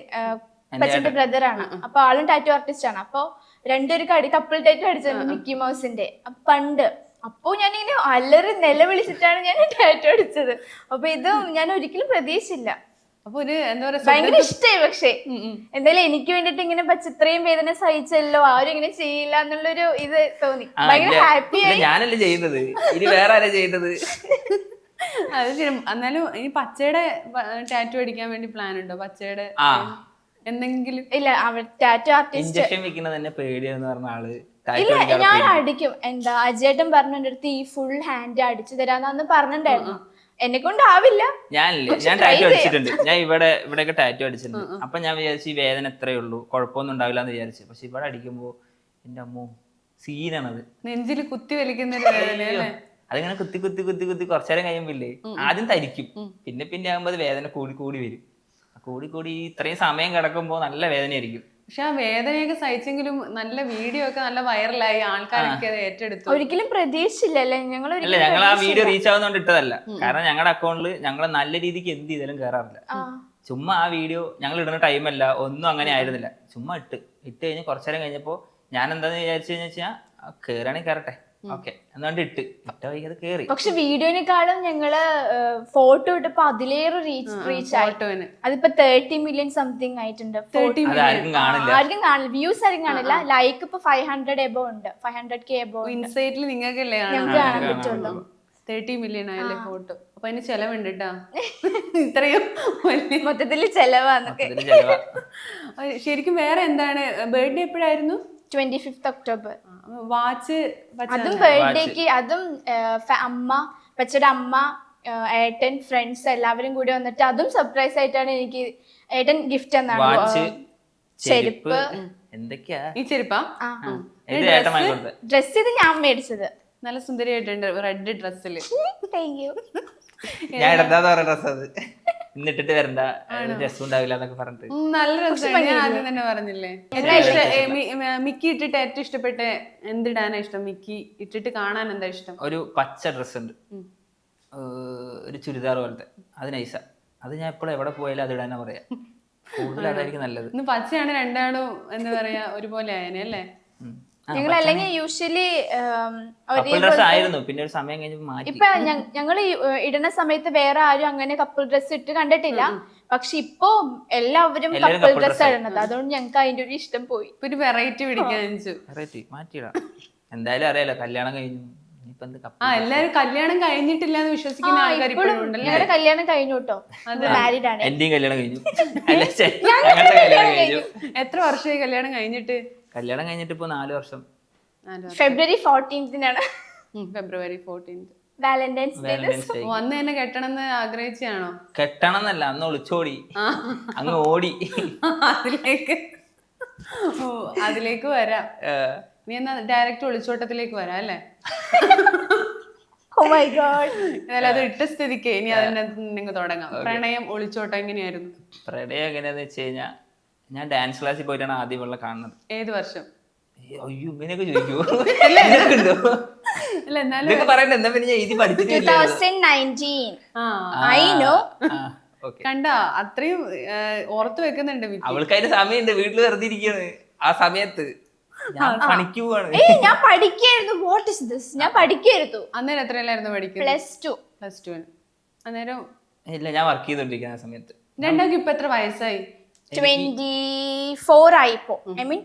പച്ചന്റെ ബ്രദറാണ്, അപ്പൊ ആളും ടാറ്റു ആർട്ടിസ്റ്റ് ആണ്. അപ്പൊ രണ്ടൊരു കപ്പിൾ ടാറ്റു അടിച്ചിട്ടുണ്ട് മിക്കി മൗസിന്റെ പണ്ട്. അപ്പൊ ഞാൻ ഇങ്ങനെ അലറി നിലവിളിച്ചിട്ടാണ് ഞാൻ ടാറ്റു അടിച്ചത്. അപ്പൊ ഇതും ഞാൻ ഒരിക്കലും പ്രതീക്ഷിച്ചില്ല. അപ്പൊ ഒരു എന്താ പറയാ ഭയങ്കര ഇഷ്ടമായി. പക്ഷെ എന്തായാലും എനിക്ക് വേണ്ടിട്ട് ഇങ്ങനെ ഇത്രയും വേദന സഹിച്ചല്ലോ, ആരും ഇങ്ങനെ ചെയ്യില്ല എന്നുള്ളൊരു ഇത് തോന്നി. ഭയങ്കര ഹാപ്പിയായി. ഞാനല്ലേ ചെയ്യുന്നത്, ഇനി വേറെ ആരാ ചെയ്യുന്നത്? അത് ശരി. എന്നാലും ഈ പച്ചയുടെ ടാറ്റു അടിക്കാൻ വേണ്ടി പ്ലാൻ ഉണ്ടോ? പച്ചയുടെ എന്തെങ്കിലും? ഇല്ല, അവർ ടാറ്റു ആർട്ടിസ്റ്റ്. ഇഞ്ചക്ഷൻ വെക്കുന്നത് തന്നെ പേടിയാന്ന് പറഞ്ഞ ആള് ഇല്ല, ഞാൻ അടിക്കും. എന്താ അജയേട്ടൻ പറഞ്ഞു എന്റെ അടുത്ത് ഈ ഫുൾ ഹാൻഡ് അടിച്ചു തരാന്ന് പറഞ്ഞിട്ടുണ്ടായിരുന്നു. എന്നെ കൊണ്ടാവില്ല. ഞാൻ ടാറ്റു അടിച്ചിട്ടുണ്ട്. ഞാൻ ഇവിടെയൊക്കെ ടാറ്റു അടിച്ചിട്ടുണ്ട്. അപ്പൊ ഞാൻ വിചാരിച്ചു ഈ വേദന എത്രയേ ഉള്ളൂ, കുഴപ്പമൊന്നും ഉണ്ടാവില്ല എന്ന് വിചാരിച്ചു. പക്ഷെ ഇവിടെ അടിക്കുമ്പോ എന്റെ അമ്മോ സീനാണത്. നെഞ്ചില് കുത്തി വലിക്കുന്ന ഒരു വേദന അല്ലേ? അതിങ്ങനെ കുത്തി കുത്തി കുത്തി കുത്തി കുറച്ചേരം കഴിയുമ്പില്ലേ ആദ്യം തരിക്കും, പിന്നെ ആകുമ്പോ അത് വേദന കൂടി വരും. കൂടി ഇത്രയും സമയം കിടക്കുമ്പോ നല്ല വേദനയായിരിക്കും. പക്ഷെ ആ വേദനയൊക്കെ സഹിച്ചെങ്കിലും നല്ല വീഡിയോ ഒക്കെ നല്ല വൈറലായി, ആൾക്കാരൊക്കെ അത് ഏറ്റെടുത്തു. ഒരിക്കലും പ്രതീക്ഷിച്ചില്ലല്ലേ ഞങ്ങൾ? ഞങ്ങൾ ആ വീഡിയോ റീച്ച് ആവുന്നോണ്ട് ഇട്ടതല്ല, കാരണം ഞങ്ങളുടെ അക്കൗണ്ടിൽ ഞങ്ങൾ നല്ല രീതിക്ക് എന്ത് ചെയ്താലും കയറാറില്ല. ചുമ്മാ ആ വീഡിയോ ഞങ്ങൾ ഇടുന്ന ടൈമല്ല, ഒന്നും അങ്ങനെ ആയിരുന്നില്ല. ചുമ്മാ ഇട്ട് കഴിഞ്ഞ് കുറച്ചേരം കഴിഞ്ഞപ്പോ ഞാൻ എന്താന്ന് വിചാരിച്ചു കഴിഞ്ഞാൽ കേറാണെങ്കിൽ കയറട്ടെ, ഓക്കെ എന്നാണ്ട് ഇട്ട വൈകി അത് കേറി. പക്ഷെ വീഡിയോനെക്കാളും ഞങ്ങള് ഫോട്ടോ ഇട്ടപ്പോ അതിലേറെ റീച്ച് ആയി. അതിപ്പോ 30 million സംതിങ് ആയിട്ടുണ്ട്. ആർക്കും കാണില്ല, വ്യൂസ് ആരും കാണില്ല. ലൈക്ക് ഇപ്പൊ 500 എബോ ഉണ്ട്, 500K എബോ. ഇൻസൈറ്റിൽ നിങ്ങൾക്കല്ലേ കാണാൻ പറ്റുള്ളൂ. 30 million ആയല്ലേ ഫോട്ടോ. അപ്പൊ അതിന് ചെലവുണ്ട് കേട്ടാ, ഇത്രയും മൊത്തത്തില് ചെലവാന്നൊക്കെ. ശരിക്കും വേറെ എന്താണ്? ബർത്ത്ഡേ എപ്പോഴായിരുന്നു? 25th October. വാച്ച് അതും ബർത്ത്ഡേക്ക്, അതും പച്ചയുടെ അമ്മ, ഏട്ടൻ, ഫ്രണ്ട്സ് എല്ലാവരും കൂടി വന്നിട്ട് അതും സർപ്രൈസ് ആയിട്ടാണ് എനിക്ക് ഏട്ടൻ ഗിഫ്റ്റ് എന്നാണ്. ചെരുപ്പ് എന്തൊക്കെയാ? ഈ ചെരുപ്പാ? ഡ്രസ് ഇത് ഞാൻ മേടിച്ചത്. നല്ല സുന്ദരിയായിട്ടുണ്ട് റെഡ് ഡ്രസ്സില്. ഞാൻ ഇടണ്ടാന്ന് പറഞ്ഞ ഡ്രസ് അത്, ഇന്നിട്ടിട്ട് വരണ്ട, രസം ഉണ്ടാവില്ല എന്നൊക്കെ പറഞ്ഞിട്ട്. നല്ല രസമാണ്. ഞാൻ ആദ്യം തന്നെ പറഞ്ഞില്ലേ. മിക്കി ഇട്ടിട്ട് ഏറ്റവും ഇഷ്ടപ്പെട്ട എന്തിടാനാ ഇഷ്ടം? മിക്കി ഇട്ടിട്ട് കാണാൻ എന്താ ഇഷ്ടം? ഒരു പച്ച ഡ്രസ് ഉണ്ട്, ഒരു ചുരിദാർ പോലത്തെ, അത് നൈസാ. അത് ഞാൻ എപ്പോഴും എവിടെ പോയാലും അത് ഇടാനാ പറയാ. കൂടുതൽ അതായിരിക്കും നല്ലത്. ഇന്ന് പച്ചയാണ് രണ്ടാളും എന്താ പറയാ ഒരുപോലെ ആയനെ അല്ലേ? ഞങ്ങൾ അല്ലെങ്കിൽ യൂഷ്വലി ആയിരുന്നു, പിന്നെ ഒരു സമയം കഴിഞ്ഞ് മാറ്റി. ഇപ്പൊ ഞങ്ങൾ ഇടുന്ന സമയത്ത് വേറെ ആരും അങ്ങനെ കപ്പിൾ ഡ്രസ് ഇട്ട് കണ്ടിട്ടില്ല. പക്ഷെ ഇപ്പൊ എല്ലാവരും കപ്പിൾ ഡ്രസ് ഇടുന്നത്, അതുകൊണ്ട് ഞങ്ങൾക്ക് അതിന്റെ ഒരു ഇഷ്ടം പോയി. ഒരു വെറൈറ്റി പിടിക്കാൻ മാറ്റിയിടാം. എന്തായാലും അറിയാലോ കല്യാണം കഴിഞ്ഞു. എല്ലാരും കല്യാണം കഴിഞ്ഞിട്ടില്ല എന്ന് വിശ്വസിക്കുന്ന ആൾക്കാർ ഇപ്പോഴും ഉണ്ടല്ലേ? ഞങ്ങളുടെ കല്യാണം കഴിഞ്ഞു കേട്ടോ, മാരീഡ് ആണ്. എന്റെയും കല്യാണം കഴിഞ്ഞു. എത്ര വർഷമായി കല്യാണം കഴിഞ്ഞിട്ട്? കല്യാണം കഴിഞ്ഞിട്ട് ഇപ്പൊ 4 വർഷം. February 14th ഫെബ്രുവരി 14th വാലന്റൈൻസ് ഡേ. വന്ന് തന്നെ കെട്ടണമെന്ന് ആഗ്രഹിച്ചാണോ? കെട്ടണം എന്നല്ല, അന്ന് ഒളിച്ചോടി, അങ്ങ് ഓടി. അതിലേക്ക് വരാം. നീ എന്നാ ഡയറക്റ്റ് ഒളിച്ചോട്ടത്തിലേക്ക് വരാം അല്ലേ? Oh my God. അത് ഇട്ട സ്ഥിതിക്ക് ഇനി അതിനകത്ത് തുടങ്ങാം. പ്രണയം ഒളിച്ചോട്ടം എങ്ങനെയായിരുന്നു? പ്രണയം എങ്ങനെയാന്ന് വെച്ച് കഴിഞ്ഞാൽ ഞാൻ ഡാൻസ് ക്ലാസ്സിൽ പോയിട്ടാണ് ആദ്യം ഉള്ള കാണുന്നത്. ഏത് വർഷം? അയ്യോ ഇങ്ങനെയൊക്കെ ചോദിക്കുമോ? 2019. I know. ഓക്കെ. കണ്ടാ അത്രയും ഓർത്ത് വെക്കുന്നുണ്ട് മിക്കി. അവൾക്ക് അതിന് സമയമുണ്ട്, വീട്ടിൽ വെറുതെ ഇരിക്കാണ് ആ സമയത്ത്. ഞാൻ പണിക്ക് പോവാണ്. ഞാൻ പഠിക്കായിരുന്നു. What is this? ഞാൻ പഠിക്കായിരുന്നു. അന്നേരം എത്രയിലായിരുന്നു പഠിക്കുന്നത്? +2. +2. അന്നേരം ഇല്ല, ഞാൻ വർക്ക് ചെയ്തോണ്ടിരിക്കുന്ന ആ സമയത്ത്. രണ്ടാൾക്ക് ഇപ്പൊ എത്ര വയസ്സായി? 24 ആയിപ്പോ. ഐ മീൻ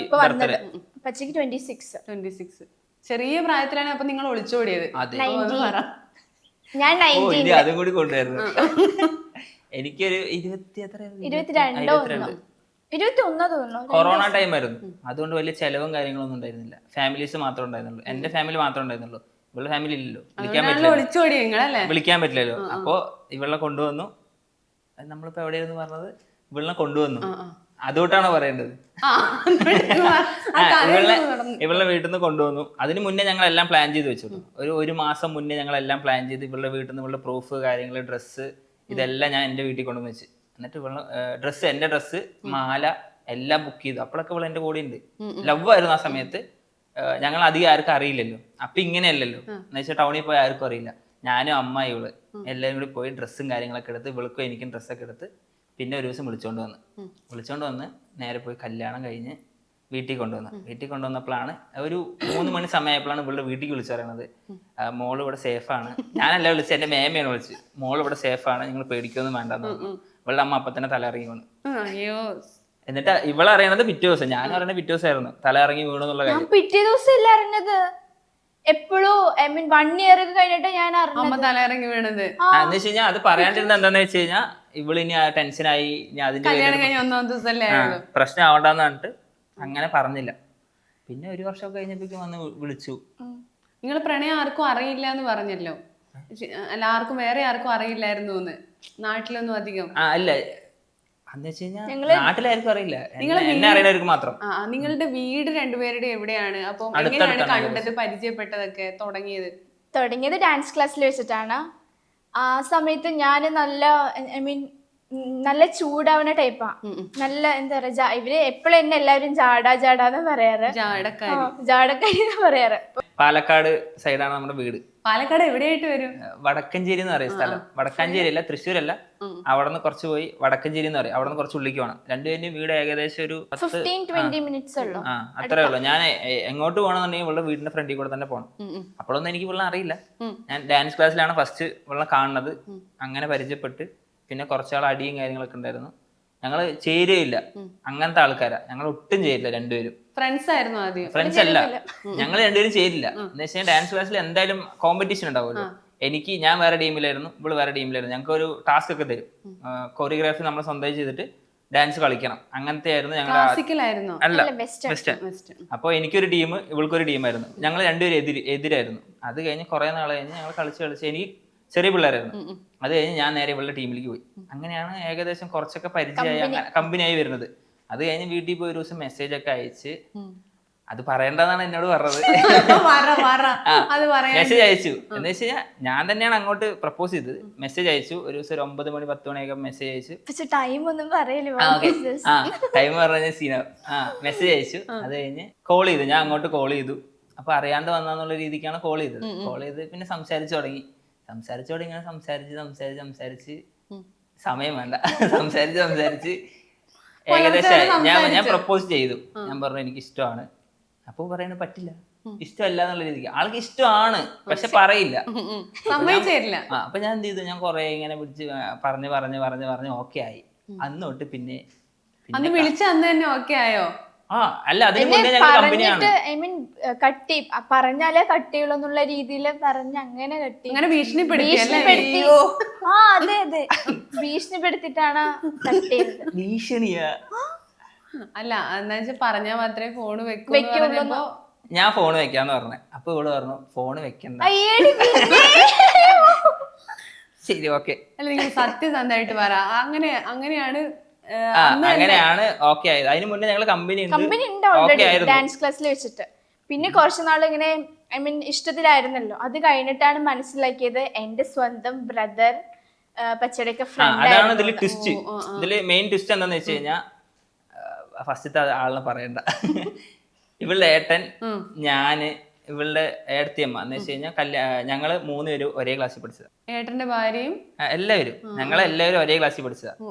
ഇപ്പൊ വന്നത് പച്ചക്ക് 26. 26. ചെറിയ പ്രായത്തിലാണ് അപ്പൊ നിങ്ങൾ ഒളിച്ചോടിയത്. അതെ. ഞാൻ ഓ 19. ഇനി അതും കൂടി കൊണ്ടുവരുന്നു. എനിക്കൊരു 21 തോന്നുന്നു. കൊറോണ ടൈം ആയിരുന്നു. അതുകൊണ്ട് വലിയ ചെലവും കാര്യങ്ങളൊന്നും ഉണ്ടായിരുന്നില്ല. ഫാമിലീസ് മാത്രമേ ഉണ്ടായിരുന്നുള്ളൂ. എന്റെ ഫാമിലി മാത്രമേ ഉണ്ടായിരുന്നുള്ളൂ. ഇവളുടെ ഫാമിലി ഇല്ലല്ലോ, ഒളിച്ചോടി നിങ്ങളല്ലേ? വിളിക്കാൻ പറ്റില്ലല്ലോ. അപ്പൊ ഇവളെ കൊണ്ടുവന്നു. നമ്മളിപ്പോ എവിടെയായിരുന്നു പറഞ്ഞത്? ഇവളെ കൊണ്ടുവന്നു. അതുകൊണ്ടാണോ പറയേണ്ടത്? ഇവളുടെ വീട്ടിൽ നിന്ന് കൊണ്ടുവന്നു. അതിന് മുന്നേ ഞങ്ങൾ എല്ലാം പ്ലാൻ ചെയ്ത് വെച്ചു. ഒരു മാസം മുന്നേ ഞങ്ങൾ എല്ലാം പ്ലാൻ ചെയ്ത് ഇവളുടെ വീട്ടിൽ നിന്ന് ഇവളുടെ പ്രൂഫ് കാര്യങ്ങൾ, ഡ്രസ്സ്, ഇതെല്ലാം ഞാൻ എന്റെ വീട്ടിൽ കൊണ്ടുവന്ന് വെച്ച്. എന്നിട്ട് ഇവളെ ഡ്രസ്സ്, എന്റെ ഡ്രസ്സ്, മാല എല്ലാം ബുക്ക് ചെയ്തു. അപ്പോഴൊക്കെ ഇവളെ എന്റെ കൂടെ ഉണ്ട്. ലവ് ആയിരുന്നു ആ സമയത്ത്. ഞങ്ങൾ അധികം ആർക്കും അറിയില്ലല്ലോ. അപ്പൊ ഇങ്ങനെയല്ലല്ലോ എന്ന് വെച്ചാൽ ടൗണിൽ പോയി ആർക്കും അറിയില്ല. ഞാനും അമ്മ ഇവള് എല്ലാവരും കൂടി പോയി ഡ്രസ്സും കാര്യങ്ങളൊക്കെ എടുത്ത് ഇവൾക്കും എനിക്കും ഡ്രസ്സൊക്കെ എടുത്ത് പിന്നെ ഒരു ദിവസം വിളിച്ചോണ്ട് വന്ന് നേരെ പോയി കല്യാണം കഴിഞ്ഞ് വീട്ടിൽ കൊണ്ടുവന്നു. വീട്ടിൽ കൊണ്ടുവന്നപ്പോഴാണ് ഒരു 3 മണി സമയപ്പോഴാണ് ഇവളുടെ വീട്ടിൽ വിളിച്ചു പറയുന്നത്, മോള് ഇവിടെ സേഫാണ്. ഞാനല്ല വിളിച്ചത്, എന്റെ മേമയാണ് വിളിച്ചത്. മോള് ഇവിടെ സേഫാണ്, നിങ്ങൾ പേടിക്കൊന്നും വേണ്ടെന്ന് പറഞ്ഞു. ഇവളുടെ അമ്മ അപ്പൊ തന്നെ തല ഇറങ്ങി വീണു. എന്നിട്ട് ഇവളറിയണത് പിറ്റേ ദിവസം, ഞാൻ പറയുന്നത് പിറ്റേ ദിവസമായിരുന്നു തല ഇറങ്ങി വീണെന്നുള്ള കാര്യം. പിറ്റേ ദിവസം ഇല്ല അറിഞ്ഞത്, എപ്പോഴും ഐ മീൻ 1 ഇയർ ഒക്കെ കഴിഞ്ഞിട്ട് ഞാൻ അറിഞ്ഞത് തല ഇറങ്ങി വീണത്. എന്ന് വെച്ച് കഴിഞ്ഞാൽ അത് പറയാണ്ടിരുന്നത് എന്താന്ന് വെച്ച് കഴിഞ്ഞാൽ ഇവളിനി ടെൻഷനായി, ഞാൻ അതിന്റെ പ്രശ്നം ആവണ്ടെന്ന് പറഞ്ഞിട്ട് അങ്ങനെ പറഞ്ഞില്ല. പിന്നെ 1 വർഷമൊക്കെ കഴിഞ്ഞപ്പോഴേക്കും വന്ന് വിളിച്ചു. നിങ്ങൾ പ്രണയം ആർക്കും അറിയില്ല എന്ന് പറഞ്ഞല്ലോ. അല്ല, ആർക്കും വേറെ ആർക്കും അറിയില്ലായിരുന്നു നാട്ടിലൊന്നും അധികം. അല്ല, എന്ന് വെച്ച് കഴിഞ്ഞാൽ നാട്ടിലാർക്കും അറിയില്ല, എന്നെ അറിയുന്നവർക്ക് മാത്രം. നിങ്ങളുടെ വീട് രണ്ടുപേരുടെ എവിടെയാണ്? അപ്പൊ എങ്ങനെയാണ് കണ്ടത്, പരിചയപ്പെട്ടതൊക്കെ തുടങ്ങിയത് ഡാൻസ് ക്ലാസ്സിൽ വെച്ചിട്ടാണ്. ആ സമയത്ത് ഞാൻ നല്ല ഐ മീൻ നല്ല ചൂടാവുന്ന ടൈപ്പാ. നല്ല എന്താ പറയാ, ഇവര് എപ്പോഴും എന്നെ എല്ലാവരും ജാടാന്ന് പറയാറ്. ജാടക്കാരി എന്ന് പറയാറ്. പാലക്കാട് സൈഡാണ് നമ്മുടെ വീട്. പാലക്കാട് എവിടെയായിട്ട് വരും? വടക്കഞ്ചേരി എന്ന് പറയുന്ന സ്ഥലം. വടക്കാഞ്ചേരി അല്ല, തൃശ്ശൂരല്ല. അവിടെ നിന്ന് കുറച്ച് പോയി വടക്കഞ്ചേരി എന്ന് പറയും. അവിടെ നിന്ന് കുറച്ച് ഉള്ളിലേക്ക് വേണം. രണ്ടുപേരും വീട് ഏകദേശം ഒരു 15-20 മിനിറ്റ്സ് ഉള്ളൂ. അത്രേ ഉള്ളൂ. ഞാൻ എങ്ങോട്ട് പോകണമെന്നുണ്ടെങ്കിൽ ഇവളുടെ വീടിന്റെ ഫ്രണ്ടിൽ കൂടെ തന്നെ പോകണം. അപ്പോഴൊന്നും എനിക്ക് ഇവളെ അറിയില്ല. ഞാൻ ഡാൻസ് ക്ലാസ്സിലാണ് ഫസ്റ്റ് ഇവളെ കാണുന്നത്. അങ്ങനെ പരിചയപ്പെട്ട് പിന്നെ കുറച്ചാൾ അടിയും കാര്യങ്ങളൊക്കെ ഉണ്ടായിരുന്നു. ഞങ്ങള് ചേരുകയില്ല, അങ്ങനത്തെ ആൾക്കാരാ. ഞങ്ങൾ ഒട്ടും ചേരില്ല രണ്ടുപേരും. ഫ്രണ്ട്സ് ആയിരുന്നു ആദ്യം? ഫ്രണ്ട്സ് അല്ല, ഞങ്ങൾ രണ്ടുപേരും ചേരില്ല. എന്ന് വെച്ചാൽ ഡാൻസ് ക്ലാസ്സിൽ എന്തായാലും കോമ്പറ്റീഷൻ ഉണ്ടാവുമല്ലോ. ഞാൻ വേറെ ടീമിലായിരുന്നു, ഇവള് വേറെ ടീമിലായിരുന്നു. ഞങ്ങൾക്ക് ഒരു ടാസ്ക് ഒക്കെ തരും. കൊറിയോഗ്രാഫി നമ്മൾ സ്വന്തമായി ചെയ്തിട്ട് ഡാൻസ് കളിക്കണം. അങ്ങനത്തെ ആയിരുന്നു ഞങ്ങളുടെ. അല്ല, വെസ്റ്റേൺ. അപ്പോൾ എനിക്കൊരു ടീം, ഇവൾക്കൊരു ടീമായിരുന്നു. ഞങ്ങൾ രണ്ടുപേരും എതിരായിരുന്നു. അത് കഴിഞ്ഞ് കുറെ നാൾ കഴിഞ്ഞ് ഞങ്ങൾ കളിച്ച് എനിക്ക് ചെറിയ പിള്ളേരായിരുന്നു. അത് കഴിഞ്ഞ് ഞാൻ നേരെ ഇവളുടെ ടീമിലേക്ക് പോയി. അങ്ങനെയാണ് ഏകദേശം കുറച്ചൊക്കെ പരിചയമായി, കമ്പനിയായി വരുന്നത്. അത് കഴിഞ്ഞ് വീട്ടിൽ പോയി ഒരു ദിവസം മെസ്സേജ് ഒക്കെ അയച്ച്, അത് പറയേണ്ടതാണ് എന്നോട് പറഞ്ഞത്. മെസ്സേജ് അയച്ചു എന്ന് വെച്ച് കഴിഞ്ഞാൽ ഞാൻ തന്നെയാണ് അങ്ങോട്ട് പ്രപ്പോസ് ചെയ്തത്. മെസ്സേജ് അയച്ചു ഒരു ദിവസം, ഒരു 9 മണി 10 മണിയൊക്കെ മെസ്സേജ് അയച്ചു. ടൈം ഒന്നും പറയല്ലോ. ടൈം പറഞ്ഞ സീന. മെസ്സേജ് അയച്ചു. അത് കഴിഞ്ഞ് കോൾ ചെയ്തു. ഞാൻ അങ്ങോട്ട് കോൾ ചെയ്തു. അപ്പൊ അറിയാണ്ട് വന്നുള്ള രീതിക്കാണ് കോൾ ചെയ്തത്. കോൾ ചെയ്ത് പിന്നെ സംസാരിച്ചു തുടങ്ങി. ഇങ്ങനെ സംസാരിച്ച് സമയം വേണ്ട, സംസാരിച്ച് ഏകദേശം ഞാൻ പ്രപ്പോസ് ചെയ്തു. ഞാൻ പറഞ്ഞു എനിക്ക് ഇഷ്ടമാണ്. അപ്പൊ പറയുന്നത് പറ്റില്ല, ഇഷ്ടമല്ല എന്നുള്ള രീതിക്ക്. ആൾക്ക് ഇഷ്ടമാണ് പക്ഷെ പറയില്ല. അപ്പൊ ഞാൻ എന്ത് ചെയ്തു, ഞാൻ കൊറേ ഇങ്ങനെ പിടിച്ച് പറഞ്ഞ് ഓക്കെ ആയി. അന്ന് തൊട്ട് പിന്നെ വിളിച്ച അന്ന് തന്നെ ഓക്കെ ആയോ? അല്ല, അതിന് മുന്നേ ഞങ്ങൾ കമ്പനിയാണ്. ഐ മീൻ കട്ടി പറഞ്ഞാലേ കട്ടിയുള്ളൂന്നുള്ള രീതിയിൽ പറഞ്ഞ് അങ്ങനെ കട്ടി, ഭീഷണിപ്പെടുത്തി. അതെ ഭീഷണിപ്പെടുത്തിട്ടാണ് കട്ടിയത്. ഭീഷണിയാ? അല്ല, എന്താ വെച്ചാൽ പറഞ്ഞാൽ മാത്രമേ ഫോണ് വെക്കുള്ളൂ. ഞാൻ ഫോണ് വെക്കാന്ന് പറഞ്ഞേ. അപ്പൊ ഇവള് പറഞ്ഞു ഫോണ് വെക്കണ്ട. ശരി, ഓക്കെ. അല്ല, നിങ്ങൾ സത്യസന്ധമായിട്ട് പറ. അങ്ങനെയാണ് ഓക്കെ ആയത്. അതിന് മുന്നേ ഞങ്ങൾ കമ്പനി ഉണ്ട് ഓൾറെഡി ഡാൻസ് ക്ലാസ്സിൽ വെച്ചിട്ട്. പിന്നെ കുറച്ച് നാൾ ഇങ്ങനെ ഐ മീൻ ഇഷ്ടത്തിലായിരുന്നല്ലോ. അത് കഴിഞ്ഞിട്ടാണ് മനസ്സിലാക്കിയത് എന്റെ സ്വന്തം ബ്രദർ പച്ചടക്ക ഫ്രണ്ട്. അതാണ് ഇതില് ട്വിസ്റ്റ്. ഇതില് മെയിൻ ട്വിസ്റ്റ് എന്താന്ന് വെച്ച് കഴിഞ്ഞാൽ, ഫസ്റ്റത്തെ ആളിനെ പറയണ്ട. ഇവളുടെ ഏട്ടൻ, ഞാന്, ഇവളുടെ ഏടത്തിയമ്മ എന്ന് വെച്ച് കഴിഞ്ഞാൽ ഞങ്ങള് 3 പേരും ഒരേ ക്ലാസ്സിൽ പഠിച്ചതാ. ഏട്ടന്റെ ഭാര്യയും എല്ലാവരും ഞങ്ങളെല്ലാവരും ഒരേ ക്ലാസ്സിൽ പഠിച്ചതാ. ഓ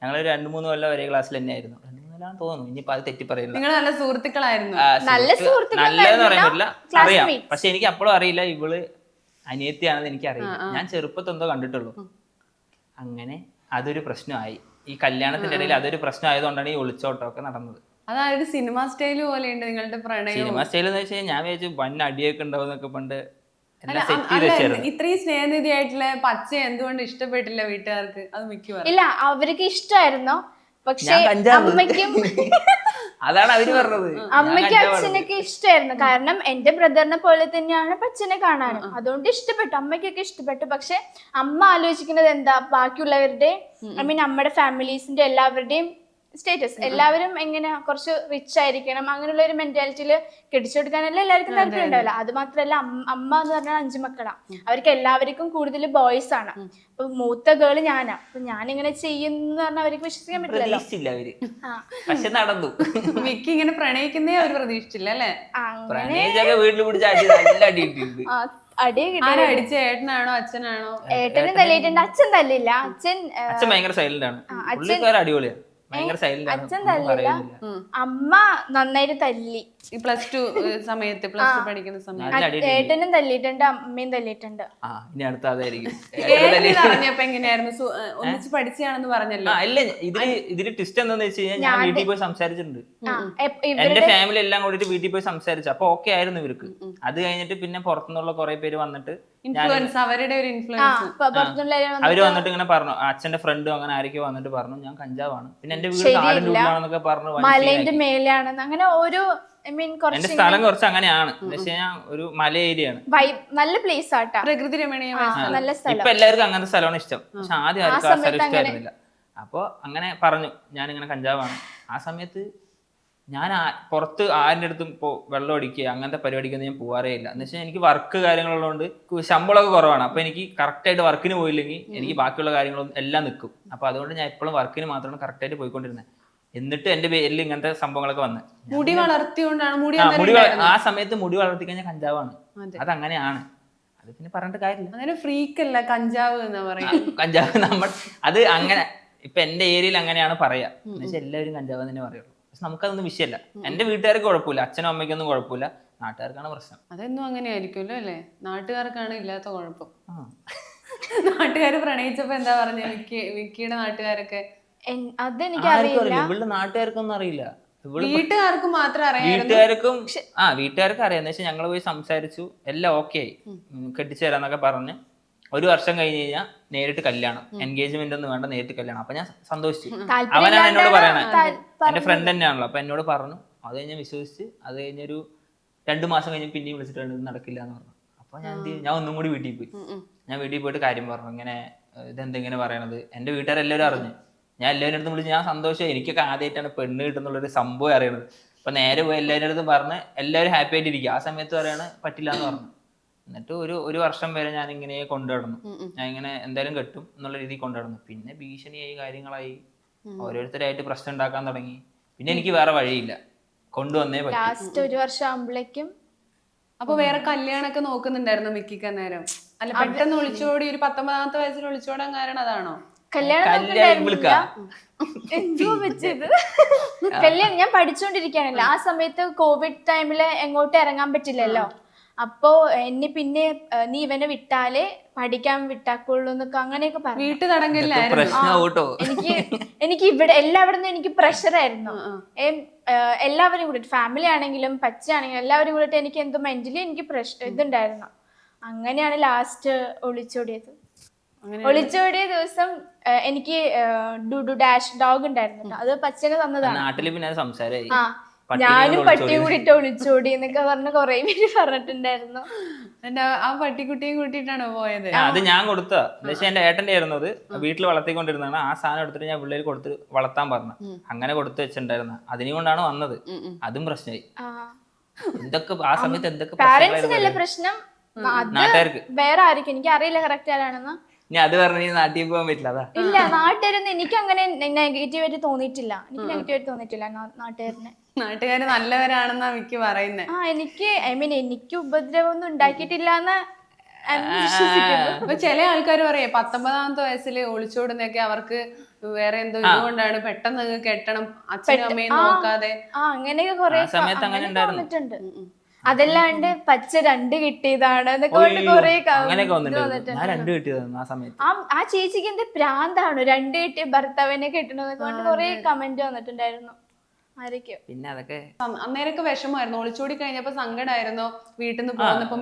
ഞങ്ങൾ 2-3 കൊല്ലം ഒരേ ക്ലാസ്സിൽ തന്നെയായിരുന്നു. 2-3 കൊല്ലം തോന്നുന്നു, ഇനിയിപ്പോ അത് തെറ്റി പറയില്ല. നിങ്ങൾ നല്ല സുഹൃത്തുക്കളായിരുന്നു. നല്ലതെന്ന് പറയാൻ പറ്റില്ല, അറിയാം. പക്ഷെ എനിക്ക് അപ്പോഴും അറിയില്ല ഇവള് അനിയത്തിയാണെന്ന് എനിക്ക് അറിയില്ല. ഞാൻ ചെറുപ്പത്തിൽ എന്തോ കണ്ടിട്ടുള്ളൂ. അങ്ങനെ അതൊരു പ്രശ്നമായി. ഈ കല്യാണത്തിന്റെ ഇടയിൽ അതൊരു പ്രശ്നം ആയതുകൊണ്ടാണ് ഈ ഒളിച്ചോട്ടമൊക്കെ നടന്നത്. അതായത് സിനിമ സ്റ്റൈല് പോലെയുണ്ട് നിങ്ങളുടെ പ്രണയം. സിനിമ സ്റ്റൈൽ എന്ന് വെച്ചാൽ ഞാൻ വിചാരിച്ചു വൻ അടിയൊക്കെ ഉണ്ടാവുന്നൊക്കെ പണ്ട് എല്ലാം സെറ്റ് ചെയ്ത് അല്ല, വെച്ചായിരുന്നു. ഇത്രയും സ്നേഹനിധിയായിട്ടുള്ള പച്ച എന്തുകൊണ്ട് ഇഷ്ടപ്പെട്ടില്ല വീട്ടുകാർക്ക്? അത് മിക്കവാറും ഇല്ല, അവർക്ക് ഇഷ്ടമായിരുന്നോ? പക്ഷെ അമ്മയ്ക്കും അതാണ് അവര് പറഞ്ഞത്. അമ്മയ്ക്കും അച്ഛനൊക്കെ ഇഷ്ടമായിരുന്നു. കാരണം എന്റെ ബ്രദറിനെ പോലെ തന്നെയാണ് പച്ചനെ കാണാനും, അതുകൊണ്ട് ഇഷ്ടപ്പെട്ടു. അമ്മയ്ക്കൊക്കെ ഇഷ്ടപ്പെട്ടു. പക്ഷെ അമ്മ ആലോചിക്കുന്നത് എന്താ, ബാക്കിയുള്ളവരുടെ ഐ മീൻ നമ്മുടെ ഫാമിലീസിന്റെ എല്ലാവരുടെയും സ്റ്റേറ്റസ്, എല്ലാവരും എങ്ങനെ കുറച്ച് റിച്ച് ആയിരിക്കണം അങ്ങനെയുള്ള ഒരു മെന്റാലിറ്റിയിൽ കെട്ടിച്ചെടുക്കാനല്ല എല്ലാവർക്കും താല്പര്യം ഉണ്ടാവില്ല. അത് മാത്രല്ല അമ്മ എന്ന് പറഞ്ഞാൽ 5 മക്കളാ. അവർക്ക് എല്ലാവർക്കും കൂടുതൽ ബോയ്സ് ആണ്. അപ്പൊ മൂത്ത ഗേള് ഞാനാ. അപ്പൊ ഞാനിങ്ങനെ ചെയ്യുന്ന പറഞ്ഞാൽ അവർക്ക് വിശ്വസിക്കാൻ പറ്റില്ലല്ലോ. അവര് പക്ഷെ നടന്നു. മിക്കി ഇങ്ങനെ പ്രണയിക്കുന്നേ അവർ പ്രതീക്ഷിച്ചില്ല അല്ലേ? പ്രണയിച്ചൊക്കെ വീട്ടിൽ പിടിച്ച അടി നല്ല അടി കിട്ടിയിട്ടുണ്ട്. അടി ആരാ അടിച്ച? ഏട്ടനാണോ അച്ഛനാണോ? ഏട്ടനും തല്ലിയിട്ടുണ്ട്, അച്ഛൻ തല്ലില്ല. അച്ഛൻ ഭയങ്കര സൈലന്റ് ആണ്, പുള്ളിക്കാരൻ അടിപൊളിയാണ്, ഭയങ്കര സൈലന്റ് ആണ്. അച്ഛൻ തല്ലില്ല, അമ്മ നന്നായിട്ട് തല്ലി. ഈ +2 സമയത്ത്, +2 പഠിക്കുന്ന സമയത്ത് ഏട്ടനും തല്ലിയിട്ടുണ്ട്, അമ്മയും തല്ലിയിട്ടുണ്ട്. ഇനി അടുത്ത അതായിരിക്കും. പറഞ്ഞപ്പോ എങ്ങനെയായിരുന്നു? ഒന്നിച്ച് പഠിച്ചാണെന്ന് പറഞ്ഞല്ലോ. ഇല്ല, ഇതില് ട്വിസ്റ്റ് എന്താന്ന് വെച്ച് കഴിഞ്ഞാൽ ഞാൻ വീട്ടിൽ പോയി സംസാരിച്ചിട്ടുണ്ട്. എന്റെ ഫാമിലി എല്ലാം കൂടിയിട്ട് വീട്ടിൽ പോയി സംസാരിച്ചു. അപ്പൊ ഓക്കെ ആയിരുന്നു ഇവർക്ക്. അത് കഴിഞ്ഞിട്ട് പിന്നെ പുറത്തുനിന്നുള്ള കുറെ പേര് വന്നിട്ട് ഇൻഫ്ലുവൻസ്, അവരുടെ ഒരു ഇൻഫ്ലുവൻസ് അവര് വന്നിട്ട് ഇങ്ങനെ പറഞ്ഞു. അച്ഛന്റെ ഫ്രണ്ടും അങ്ങനെ ആരൊക്കെയോ വന്നിട്ട് പറഞ്ഞു ഞാൻ കഞ്ചാവാണ്, പിന്നെ എന്റെ വീട് കാടിന്റെ ഉള്ളിലാണെന്നൊക്കെ പറഞ്ഞു. മലേന്റെ മേലെയാണെന്ന് അങ്ങനെ ഓരോ എന്റെ സ്ഥലം കുറച്ച് അങ്ങനെയാണ്. എന്ന് വെച്ച് കഴിഞ്ഞാൽ ഒരു മല ഏരിയ ആണ്, നല്ല പ്ലേസ് ആട്ടാ, പ്രകൃതി രമണീയമായ നല്ല സ്ഥലം. ഇപ്പൊ എല്ലാവർക്കും അങ്ങനത്തെ സ്ഥലമാണ് ഇഷ്ടം. പക്ഷെ ആദ്യം ആർക്കും ആ സ്ഥലം ഇഷ്ടമായിരുന്നില്ല. അപ്പൊ അങ്ങനെ പറഞ്ഞു ഞാനിങ്ങനെ കഞ്ചാവാണ്. ആ സമയത്ത് ഞാൻ പുറത്ത് ആരുടെ അടുത്തും ഇപ്പോ വെള്ളം അടിക്കുക അങ്ങനത്തെ പരിപാടിക്കൊന്നും ഞാൻ പോകാറേ ഇല്ല. എന്ന് വെച്ചാൽ എനിക്ക് വർക്ക് കാര്യങ്ങളുള്ളതുകൊണ്ട് ശമ്പളമൊക്കെ കുറവാണ്. അപ്പൊ എനിക്ക് കറക്റ്റായിട്ട് വർക്കിന് പോയില്ലെങ്കിൽ എനിക്ക് ബാക്കിയുള്ള കാര്യങ്ങളൊന്നും എല്ലാം നിൽക്കും. അപ്പൊ അതുകൊണ്ട് ഞാൻ എപ്പോഴും വർക്കിന് മാത്രമാണ് കറക്റ്റായിട്ട് പോയിക്കൊണ്ടിരുന്നത്. എന്നിട്ട് എന്റെ പേരിൽ ഇങ്ങനത്തെ സംഭവങ്ങളൊക്കെ വന്ന് മുടി വളർത്തിയോണ്ടാണ്. ആ സമയത്ത് മുടി വളർത്തി കഴിഞ്ഞാൽ കഞ്ചാവാണ്. അതങ്ങനെയാണ്. അത് പിന്നെ പറഞ്ഞിട്ട് കാര്യമില്ല. അങ്ങനെ ഫ്രീക്കല്ല കഞ്ചാവ് എന്ന് പറയാം. കഞ്ചാവ് നമ്മൾ അത് അങ്ങനെ ഇപ്പൊ എന്റെ ഏരിയയിൽ അങ്ങനെയാണ് പറയാ. എന്നുവെച്ചാൽ എല്ലാവരും കഞ്ചാവ് തന്നെ പറയുള്ളൂ. പക്ഷെ നമുക്കതൊന്നും വിഷയമല്ല. എന്റെ വീട്ടുകാർക്ക് കുഴപ്പമില്ല, അച്ഛനും അമ്മയ്ക്കൊന്നും കുഴപ്പമില്ല, നാട്ടുകാർക്കാണ് പ്രശ്നം. അതെന്നും അങ്ങനെ ആയിരിക്കുമല്ലോ അല്ലേ? നാട്ടുകാർക്കാണ് ഇല്ലാത്ത കുഴപ്പം. നാട്ടുകാര് പ്രണയിച്ചപ്പോ എന്താ പറഞ്ഞ വിക്കിയുടെ നാട്ടുകാരൊക്കെ? അതെനിക്കറിയില്ല, ഇവളുടെ നാട്ടുകാർക്കൊന്നും അറിയില്ല. വീട്ടുകാർക്ക് മാത്രം അറിയാം. വീട്ടുകാർക്ക് അറിയാം. എന്ന് വെച്ചാൽ ഞങ്ങൾ പോയി സംസാരിച്ചു, എല്ലാം ഓക്കെ ആയി, കെട്ടിച്ചു തരാന്നൊക്കെ പറഞ്ഞ് 1 വർഷം കഴിഞ്ഞ് കഴിഞ്ഞാൽ നേരിട്ട് കല്യാണം, എൻഗേജ്മെന്റ് ഒന്നും വേണ്ട, നേരിട്ട് കല്യാണം. അപ്പൊ ഞാൻ സന്തോഷിച്ചു. അവനാണ് എന്നോട് പറയണേ, എന്റെ ഫ്രണ്ട് തന്നെയാണല്ലോ. അപ്പൊ എന്നോട് പറഞ്ഞു. അത് കഴിഞ്ഞ് വിശ്വസിച്ച് അത് കഴിഞ്ഞൊരു 2 മാസം കഴിഞ്ഞ് പിന്നെയും വിളിച്ചിട്ടുണ്ട്, ഇത് നടക്കില്ല എന്ന് പറഞ്ഞു. അപ്പൊ ഞാൻ ഒന്നും കൂടി വീട്ടിൽ പോയി. ഞാൻ വീട്ടിൽ പോയിട്ട് കാര്യം പറഞ്ഞു, ഇങ്ങനെ ഇതെന്തെങ്ങനെ പറയണത്. എന്റെ വീട്ടുകാരെല്ലാവരും അറിഞ്ഞു. ഞാൻ എല്ലാവരും അടുത്തും വിളിച്ച് ഞാൻ സന്തോഷമായി. എനിക്കൊക്കെ ആദ്യമായിട്ടാണ് പെണ്ണ് കിട്ടുന്നുള്ളൊരു സംഭവം അറിയണത്. അപ്പൊ നേരെ പോയി എല്ലാവരുടെ അടുത്തും പറഞ്ഞ് എല്ലാവരും ഹാപ്പി ആയിട്ടിരിക്കുക. ആ സമയത്ത് പറയാണ് പറ്റില്ല എന്ന് പറഞ്ഞു. എന്നിട്ട് ഒരു വർഷം വരെ ഞാൻ ഇങ്ങനെ കൊണ്ടുനടന്നു. ഞാൻ ഇങ്ങനെ എന്തായാലും കെട്ടും എന്നുള്ള രീതിയിൽ കൊണ്ടുനടന്നു. പിന്നെ ഭീഷണിയായി, കാര്യങ്ങളായി, ഓരോരുത്തരായിട്ട് പ്രശ്നം ഉണ്ടാക്കാൻ തുടങ്ങി. പിന്നെ എനിക്ക് വേറെ വഴിയില്ല, കൊണ്ടുവന്നേ പറ്റും. ലാസ്റ്റ് 1 വർഷം ആകുമ്പോഴേക്കും. അപ്പൊ വേറെ കല്യാണൊക്കെ നോക്കുന്നുണ്ടായിരുന്നു മിക്കിക്ക് നേരം? അല്ല, പെട്ടെന്ന് ഒളിച്ചോടി ഒരു 19ാമത്തെ വയസ്സിൽ ഒളിച്ചോടാൻ കാരണം അതാണോ? കല്യാണം ഞാൻ പഠിച്ചുകൊണ്ടിരിക്കുകയാണല്ലോ. ആ സമയത്ത് കോവിഡ് ടൈമില് എങ്ങോട്ടും ഇറങ്ങാൻ പറ്റില്ലല്ലോ. അപ്പോ എന്നെ പിന്നെ നീ ഇവനെ വിട്ടാലേ പഠിക്കാൻ വിട്ടാക്കുള്ളൂ എന്നൊക്കെ അങ്ങനെയൊക്കെ പറഞ്ഞു. വീട്ടു തടങ്കലിലായിരുന്നു. എനിക്ക് ഇവിടെ എല്ലാവരും എനിക്ക് പ്രഷറായിരുന്നു. എല്ലാവരും കൂടി, ഫാമിലി ആണെങ്കിലും പച്ചയാണെങ്കിലും എല്ലാവരും കൂടിയിട്ട് എനിക്ക് എന്തോ മെന്റലി എനിക്ക് ഇതുണ്ടായിരുന്നു. അങ്ങനെയാണ് ലാസ്റ്റ് ഒളിച്ചോടിയത്. ഒളിച്ചോടിയ ദിവസം എനിക്ക് ഡുഡു ഡാഷ് ഡോഗ് ഉണ്ടായിരുന്നു. അത് പച്ചനെ തന്നതാണ്. നാട്ടില് പിന്നെ സംസാരമായി. ഞാനും പട്ടിയും കൂടിയിട്ട് ഒളിച്ചോടി എന്നൊക്കെ പറഞ്ഞ് കൊറേ പേര് പറഞ്ഞിട്ടുണ്ടായിരുന്നു. ആ പട്ടിക്കുട്ടിയും കൂട്ടിയിട്ടാണോ പോയത്? അത് ഞാൻ കൊടുത്ത പക്ഷേ എന്റെ ഏട്ടന്റെ ആയിരുന്നു. അത് വീട്ടിൽ വളർത്തിക്കൊണ്ടിരുന്നതാണ്. ആ സാധനം എടുത്തിട്ട് ഞാൻ പിള്ളേർ കൊടുത്ത് വളർത്താൻ പറഞ്ഞു. അങ്ങനെ കൊടുത്തു വെച്ചിട്ടുണ്ടായിരുന്നു. അതിനെ കൊണ്ടാണ് വന്നത്. അതും പ്രശ്നമായി. എന്തൊക്കെ ആ സമയത്ത് എന്തൊക്കെ പാരന്റ്സിനല്ല പ്രശ്നം, നാട്ടുകാർക്ക് വേറെ ആയിരിക്കും. എനിക്ക് അറിയില്ല കറക്റ്റ് ആരാണെന്ന്. അത് പറഞ്ഞ നാട്ടിൽ പോകാൻ പറ്റില്ല. അതാ ഇല്ല, നാട്ടുകാരൊന്നും എനിക്ക് അങ്ങനെ നെഗറ്റീവായിട്ട് തോന്നിയിട്ടില്ല. എനിക്ക് നെഗറ്റീവായിട്ട് തോന്നിയിട്ടില്ല നാട്ടുകാരനെ. നാട്ടുകാര് നല്ലവരാണെന്നാ മിക്ക പറയുന്നേ. എനിക്ക് എനിക്ക് ഉപദ്രവമൊന്നും ഉണ്ടാക്കിയിട്ടില്ലാന്ന് വിശ്വസിക്കുന്നു. അപ്പൊ ചില ആൾക്കാർ പറയേ 19ാമത്തെ വയസ്സിൽ ഒളിച്ചോടുന്നൊക്കെ അവർക്ക് വേറെ എന്തോ ഇതുകൊണ്ടാണ്, പെട്ടെന്ന് അങ്ങ് കെട്ടണം അച്ഛനും അമ്മയും നോക്കാതെ. അങ്ങനെയൊക്കെ കുറെ സമയത്ത് അങ്ങനെ വന്നിട്ടുണ്ട്. അതല്ലാണ്ട് പച്ച 2 കിട്ടിയതാണ് എന്നൊക്കെ പറഞ്ഞിട്ട് കുറെ ആ ചേച്ചിക്ക് എന്ത് പ്രാന്താണ് 2 കിട്ടിയ ഭർത്താവിനെ കെട്ടണമെന്നൊക്കെ പറഞ്ഞിട്ട് കുറെ കമന്റ് വന്നിട്ടുണ്ടായിരുന്നു. ആരൊക്കെയോ പിന്നെ അതൊക്കെ അന്നേരൊക്കെ വിഷമമായിരുന്നു. ഒളിച്ചോടി കഴിഞ്ഞപ്പോ സങ്കടമായിരുന്നോ വീട്ടിൽ നിന്ന് പോകുന്നപ്പോ?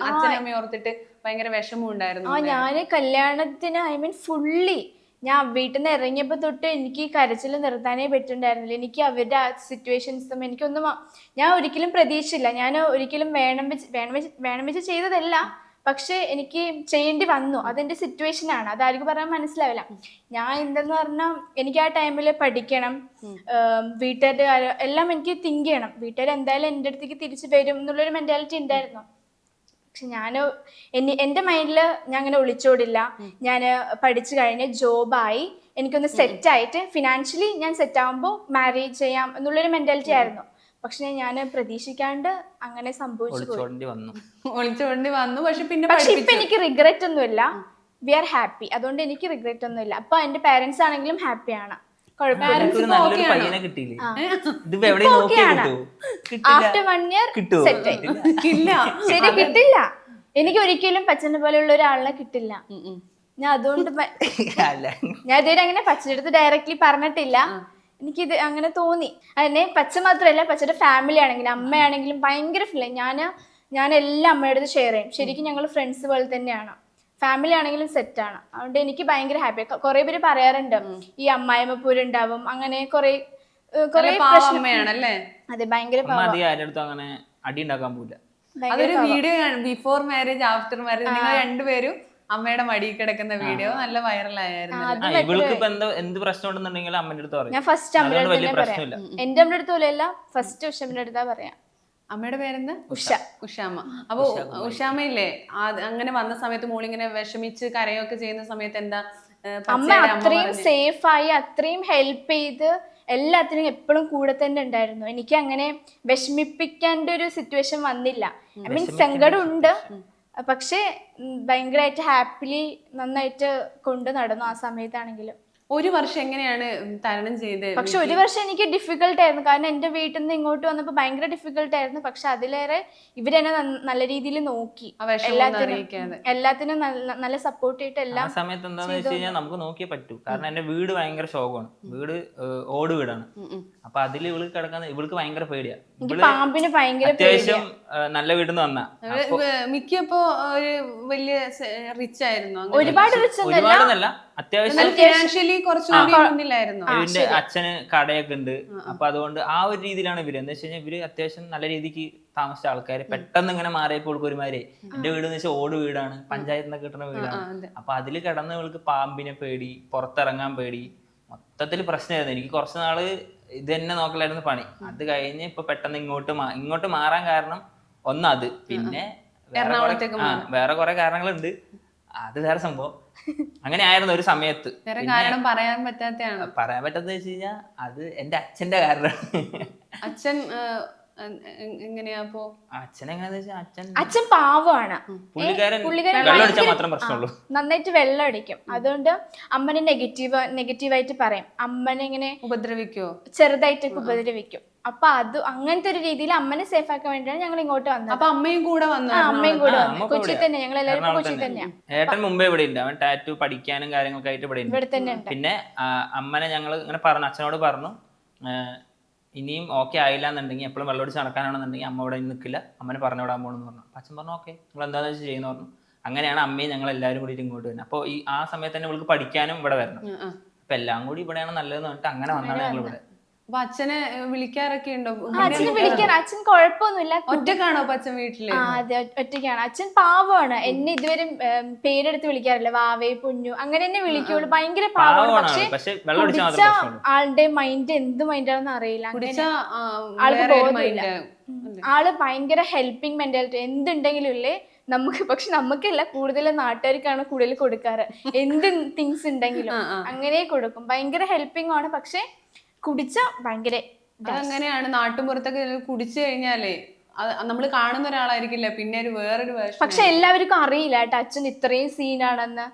അച്ഛനും അമ്മയും ഓർത്തിട്ട് ഭയങ്കര വിഷമം ഉണ്ടായിരുന്നു. ഞാന് കല്യാണത്തിന് ഫുള്ളി ഞാൻ വീട്ടിൽ നിന്ന് ഇറങ്ങിയപ്പോ തൊട്ട് എനിക്ക് കരച്ചിൽ നിർത്താനേ പറ്റുന്നുണ്ടായിരുന്നില്ല. എനിക്ക് അവരുടെ ആ സിറ്റുവേഷൻസും എനിക്കൊന്നും ഞാൻ ഒരിക്കലും പ്രതീക്ഷിച്ചില്ല. ഞാൻ ഒരിക്കലും വേണം വെച്ച് ചെയ്തതല്ല, പക്ഷെ എനിക്ക് ചെയ്യേണ്ടി വന്നു. അതെന്റെ സിറ്റുവേഷൻ ആണ്, അതാർക്കും പറയാൻ മനസ്സിലാവില്ല. ഞാൻ എന്തെന്ന് പറഞ്ഞാൽ എനിക്ക് ആ ടൈമിൽ പഠിക്കണം, വീട്ടുകാരുടെ കാര്യം എല്ലാം എനിക്ക് തിങ്ക് ചെയ്യണം. വീട്ടുകാർ എന്തായാലും എൻ്റെ അടുത്തേക്ക് തിരിച്ചു വരും എന്നുള്ളൊരു മെന്റാലിറ്റി ഉണ്ടായിരുന്നു. പക്ഷെ എൻ്റെ മൈൻഡിൽ ഞാൻ അങ്ങനെ ഒളിച്ചോടില്ല. ഞാൻ പഠിച്ചു കഴിഞ്ഞ് ജോബായി എനിക്കൊന്ന് സെറ്റായിട്ട് ഫിനാൻഷ്യലി ഞാൻ സെറ്റ് ആകുമ്പോൾ മാരേജ് ചെയ്യാം എന്നുള്ളൊരു മെന്റാലിറ്റി ആയിരുന്നു. പക്ഷെ ഞാൻ പ്രതീക്ഷിക്കാണ്ട് അങ്ങനെ സംഭവിച്ചു ഒളിച്ചോണ്ടി വന്നു. പക്ഷെ ഇപ്പൊ എനിക്ക് റിഗ്രറ്റ് ഒന്നുമില്ല. We are happy. അതുകൊണ്ട് എനിക്ക് റിഗ്രറ്റ് ഒന്നുമില്ല. അപ്പൊ എന്റെ പാരന്റ്സ് ആണെങ്കിലും ഹാപ്പിയാണ്. ആഫ്റ്റർ 1 ഇയർ സെറ്റ് ആയി. ശരി, കിട്ടില്ല. എനിക്ക് ഒരിക്കലും പച്ചനെ പോലെയുള്ള ഒരാളിനെ കിട്ടില്ല. ഞാൻ അതുകൊണ്ട് ഞാൻ ഇതുവരെ അങ്ങനെ പച്ചയുടെ അടുത്ത് ഡയറക്റ്റ്ലി പറഞ്ഞിട്ടില്ല. എനിക്കിത് അങ്ങനെ തോന്നി. അതിനെ പച്ച മാത്രമല്ല, പച്ചയുടെ ഫാമിലി ആണെങ്കിലും അമ്മയാണെങ്കിലും ഭയങ്കര ഫീൽ. ഞാൻ എല്ലാം അമ്മയുടെ അടുത്ത് ഷെയർ ചെയ്യും. ശരിക്കും ഞങ്ങൾ ഫ്രണ്ട്സ് പോലെ തന്നെയാണ്. ഫാമിലി ആണെങ്കിലും സെറ്റാണ്. അതുകൊണ്ട് എനിക്ക് ഭയങ്കര ഹാപ്പി. കുറെ പേര് പറയാറുണ്ട് ഈ അമ്മായിമ്മ പൂരുണ്ടാവും അങ്ങനെ കുറെ അമ്മയാണല്ലേ. അതെ, ഭയങ്കര അങ്ങനെ അടി ഉണ്ടാക്കാൻ പോകില്ല. അതൊരു വീഡിയോ ആണ്, ബിഫോർ മാരേജ് ആഫ്റ്റർ മാരേജ്. നിങ്ങൾ രണ്ടുപേരും അമ്മയുടെ മടിയിൽ കിടക്കുന്ന വീഡിയോ നല്ല വൈറലായിരുന്നു. എന്ത് പ്രശ്നം ഉണ്ടെന്നുണ്ടെങ്കിൽ അമ്മയുടെ അടുത്ത് പറയും. ഞാൻ ഫസ്റ്റ് അമ്മയുടെ അടുത്ത് പറയാം. എന്റെ അമ്മയുടെ അടുത്ത് പോലെയല്ല, ഫസ്റ്റ് ഉഷമ്മയുടെ അടുത്താ പറയാം. അമ്മയുടെ പേരെന്താ? ഉഷാമ്മ. അപ്പൊ ഉഷാമ്മയില്ലേ അങ്ങനെ വന്ന സമയത്ത് മോളിങ്ങനെ വിഷമിച്ച് കരയൊക്കെ ചെയ്യുന്ന സമയത്ത് എന്താ അമ്മ അത്രയും സേഫായി അത്രയും ഹെൽപ്പ് ചെയ്ത് എല്ലാത്തിനും എപ്പോഴും കൂടെ തന്നെ ഉണ്ടായിരുന്നു. എനിക്ക് അങ്ങനെ വിഷമിപ്പിക്കേണ്ട ഒരു സിറ്റുവേഷൻ വന്നില്ല. ഐ മീൻ സങ്കടം ഉണ്ട്, പക്ഷെ ഭയങ്കരമായിട്ട് ഹാപ്പിലി നന്നായിട്ട് കൊണ്ട് നടന്നു ആ സമയത്താണെങ്കിലും. 1 വർഷം എങ്ങനെയാണ് തരണം ചെയ്തത്? പക്ഷെ 1 വർഷം എനിക്ക് ഡിഫിക്കൽട്ട് ആയിരുന്നു. കാരണം എന്റെ വീട്ടിൽ നിന്ന് ഇങ്ങോട്ട് വന്നപ്പോൾ ഭയങ്കര ഡിഫിക്കൽട്ട് ആയിരുന്നു. പക്ഷെ അതിലേറെ ഇവരെന്നെ നല്ല രീതിയിൽ നോക്കി, എല്ലാത്തിനും നല്ല സപ്പോർട്ട് ചെയ്തിട്ട് എല്ലാം. ആ സമയത്ത് എന്താന്ന് വെച്ച് കഴിഞ്ഞാൽ നമുക്ക് നോക്കിയേ പറ്റൂ. കാരണം എന്റെ വീട് ഭയങ്കര ശോകമാണ്. വീട് ഓട് വീടാണ്. അപ്പൊ അതിൽ ഇവൾക്ക് കിടക്കാൻ ഇവൾക്ക് ഭയങ്കര പേടിയാണ്. പാമ്പിന് ഭയങ്കര അത്യാവശ്യം നല്ല വീട്ടിൽ നിന്ന് വന്നാ മിക്കപ്പോ ഒരു വലിയ റിച്ച് ആയിരുന്നു. ഒരുപാടൊന്നല്ല, അത്യാവശ്യം ഫിനാൻഷ്യലി കുറച്ചുകൂടി മുന്നിലായിരുന്നു. ഇവന്റെ അച്ഛന് കടയൊക്കെ ഉണ്ട്. അപ്പൊ അതുകൊണ്ട് ആ ഒരു രീതിയിലാണ് ഇവര്. എന്താ വെച്ച് കഴിഞ്ഞാൽ ഇവര് അത്യാവശ്യം നല്ല രീതിക്ക് താമസിച്ച ആൾക്കാര് പെട്ടെന്ന് ഇങ്ങനെ മാറിയപ്പോൾ ഇവൾക്ക് ഒരുമാതിരി. എന്റെ വീട് എന്ന് വെച്ചാൽ ഓട് വീടാണ്, പഞ്ചായത്തിൽ നിന്ന് കിട്ടുന്ന വീടാണ്. അപ്പൊ അതില് കിടന്ന് ഇവൾക്ക് പാമ്പിനെ പേടി, പുറത്തിറങ്ങാൻ പേടി, മൊത്തത്തിൽ പ്രശ്നമായിരുന്നു. എനിക്ക് കുറച്ച് നാള് ഇത് തന്നെ നോക്കലായിരുന്നു പണി. അത് കഴിഞ്ഞ് ഇപ്പൊ പെട്ടെന്ന് ഇങ്ങോട്ട് മാറാൻ കാരണം അത്, പിന്നെ വേറെ കുറെ കാരണങ്ങളുണ്ട്. അത് വേറെ സംഭവം. അങ്ങനെ ആയിരുന്നു ഒരു സമയത്ത്. പറയാൻ പറ്റാത്ത വെച്ച് കഴിഞ്ഞാൽ അത് എന്റെ അച്ഛന്റെ കാരണമാണ്. അച്ഛൻ എങ്ങനെയാ? അപ്പോ അച്ഛൻ പാവമാണ്. നന്നായിട്ട് വെള്ളം അടിക്കും. അതുകൊണ്ട് അമ്മനെ നെഗറ്റീവായിട്ട് പറയും. അമ്മനെ ഇങ്ങനെ ഉപദ്രവിക്കോ, ചെറുതായിട്ടൊക്കെ ഉപദ്രവിക്കും. അപ്പൊ അങ്ങനത്തെ ഒരു രീതിയിൽ അമ്മനെ സേഫ് ആക്കാൻ വേണ്ടിയാണ് ഞങ്ങൾ ഇങ്ങോട്ട് വന്നത്. അപ്പൊ അമ്മയും കൂടെ വന്നു. കൊച്ചി തന്നെ, ഞങ്ങൾ എല്ലാവരും കൊച്ചി തന്നെയാണ്. ഏട്ടൻ മുമ്പേ ഇവിടെ ഉണ്ട്. അവൻ ടാറ്റു പഠിക്കാനും കാര്യങ്ങളൊക്കെ ആയിട്ട് ഇവിടെ തന്നെ. പിന്നെ അമ്മനെ ഞങ്ങൾ ഇങ്ങനെ പറഞ്ഞു, അച്ഛനോട് പറഞ്ഞു ഇനിയും ഓക്കെ ആയില്ല എന്നുണ്ടെങ്കിൽ എപ്പോഴും വെള്ളമടിച്ച് നടക്കാനാണെന്നുണ്ടെങ്കിൽ അമ്മ ഇവിടെ നിൽക്കില്ല, അമ്മനെ പറഞ്ഞു വിടാൻ പോകണമെന്ന് പറഞ്ഞു. അപ്പം അച്ഛൻ പറഞ്ഞു ഓക്കെ നിങ്ങൾ എന്താണെന്ന് വെച്ചാൽ ചെയ്യുന്നു പറഞ്ഞു. അങ്ങനെയാണ് അമ്മയും ഞങ്ങൾ എല്ലാവരും കൂടി ഇങ്ങോട്ട് വരുന്നത്. അപ്പോൾ ആ സമയത്ത് തന്നെ ഇവൾക്ക് പഠിക്കാനും ഇവിടെ വരണം. അപ്പം എല്ലാം കൂടി ഇവിടെയാണ് നല്ലതെന്ന് പറഞ്ഞിട്ട് അങ്ങനെ വന്നാണ് ഞങ്ങൾ ഇവിടെ. അപ്പൊ അച്ഛനെ വിളിക്കാറൊക്കെ ഉണ്ടോ? അച്ഛനെ വിളിക്കാൻ അച്ഛൻ കുഴപ്പമൊന്നുമില്ല. ഒറ്റക്കാണോ അച്ഛൻ വീട്ടില്? അതെ, ഒറ്റയ്ക്കാണ്. അച്ഛൻ പാവമാണ്. എന്നെ ഇതുവരെ പേരെടുത്ത് വിളിക്കാറില്ല. വാവേ, പുഞ്ഞു അങ്ങനെ എന്നെ വിളിക്കുള്ളൂ. ഭയങ്കര പാവമാണ്. പക്ഷെ കുടിച്ച ആളുടെ മൈൻഡ് എന്ത് മൈൻഡാണെന്ന് അറിയില്ല. ആൾക്ക് ബോധമില്ല. ആള് ഭയങ്കര ഹെൽപ്പിംഗ് മെന്റാലിറ്റി. എന്തുണ്ടെങ്കിലും ഇല്ലേ നമുക്ക്. പക്ഷെ നമുക്കല്ല, കൂടുതലും നാട്ടുകാർക്കാണ് കൂടുതൽ കൊടുക്കാറ്. എന്ത് തിങ്സ് ഉണ്ടെങ്കിലും അങ്ങനെ കൊടുക്കും. ഭയങ്കര ഹെൽപ്പിംഗ് ആണ്. പക്ഷെ കുടിച്ച ഭയങ്കര അതങ്ങനെയാണ്. നാട്ടുമ്പുറത്തൊക്കെ കുടിച്ചു കഴിഞ്ഞാലേ നമ്മൾ കാണുന്ന ഒരാളായിരിക്കില്ല, പിന്നെ ഒരു വേറൊരു വേഷം. പക്ഷെ എല്ലാവർക്കും അറിയില്ല കേട്ടോ അച്ഛൻ ഇത്രയും സീനാണെന്ന്.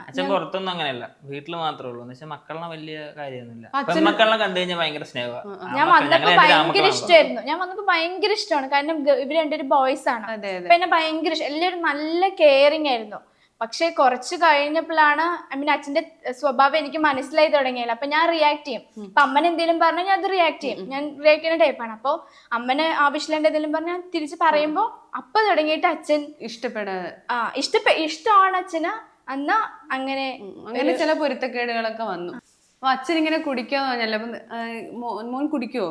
അച്ഛൻ പുറത്തൊന്നും അങ്ങനെയല്ല, വീട്ടില് മാത്രമേ ഉള്ളൂ. എന്ന് വെച്ചാൽ മക്കളെ വലിയ കാര്യമൊന്നുമില്ല. മക്കളെ കണ്ടു കഴിഞ്ഞാൽ ഭയങ്കര സ്നേഹമാണ്. ഞാൻ വന്നപ്പോ ഭയങ്കര ഇഷ്ടമാണ്. കാരണം ഇവര് രണ്ടൊരു ബോയ്സ് ആണ്. അപ്പൊ എന്നെ ഭയങ്കര ഇഷ്ടം. എല്ലാവരും നല്ല കെയറിങ് ആയിരുന്നു. പക്ഷെ കുറച്ച് കഴിഞ്ഞപ്പോഴാണ് അച്ഛന്റെ സ്വഭാവം എനിക്ക് മനസ്സിലായി തുടങ്ങിയല്ലോ. അപ്പൊ ഞാൻ റിയാക്ട് ചെയ്യും. അപ്പൊ അമ്മനെ എന്തെങ്കിലും പറഞ്ഞാൽ ഞാൻ അത് റിയാക്ട് ചെയ്യും. ഞാൻ റിയാക്ട് ചെയ്യുന്ന ടൈപ്പാണ്. അപ്പൊ അമ്മനെ ആവശ്യമില്ലാണ്ട് എന്തെങ്കിലും പറഞ്ഞാൽ തിരിച്ച് പറയുമ്പോ അപ്പൊ തുടങ്ങിയിട്ട് അച്ഛൻ ഇഷ്ടപ്പെടാതെ ഇഷ്ടമാണ് അച്ഛന്. എന്നാ അങ്ങനെ ചില പൊരുത്തക്കേടുകളൊക്കെ വന്നു. അപ്പൊ അച്ഛൻ ഇങ്ങനെ കുടിക്കാന്ന് പറഞ്ഞല്ലോ. അപ്പൊ മോൻ കുടിക്കുവോ?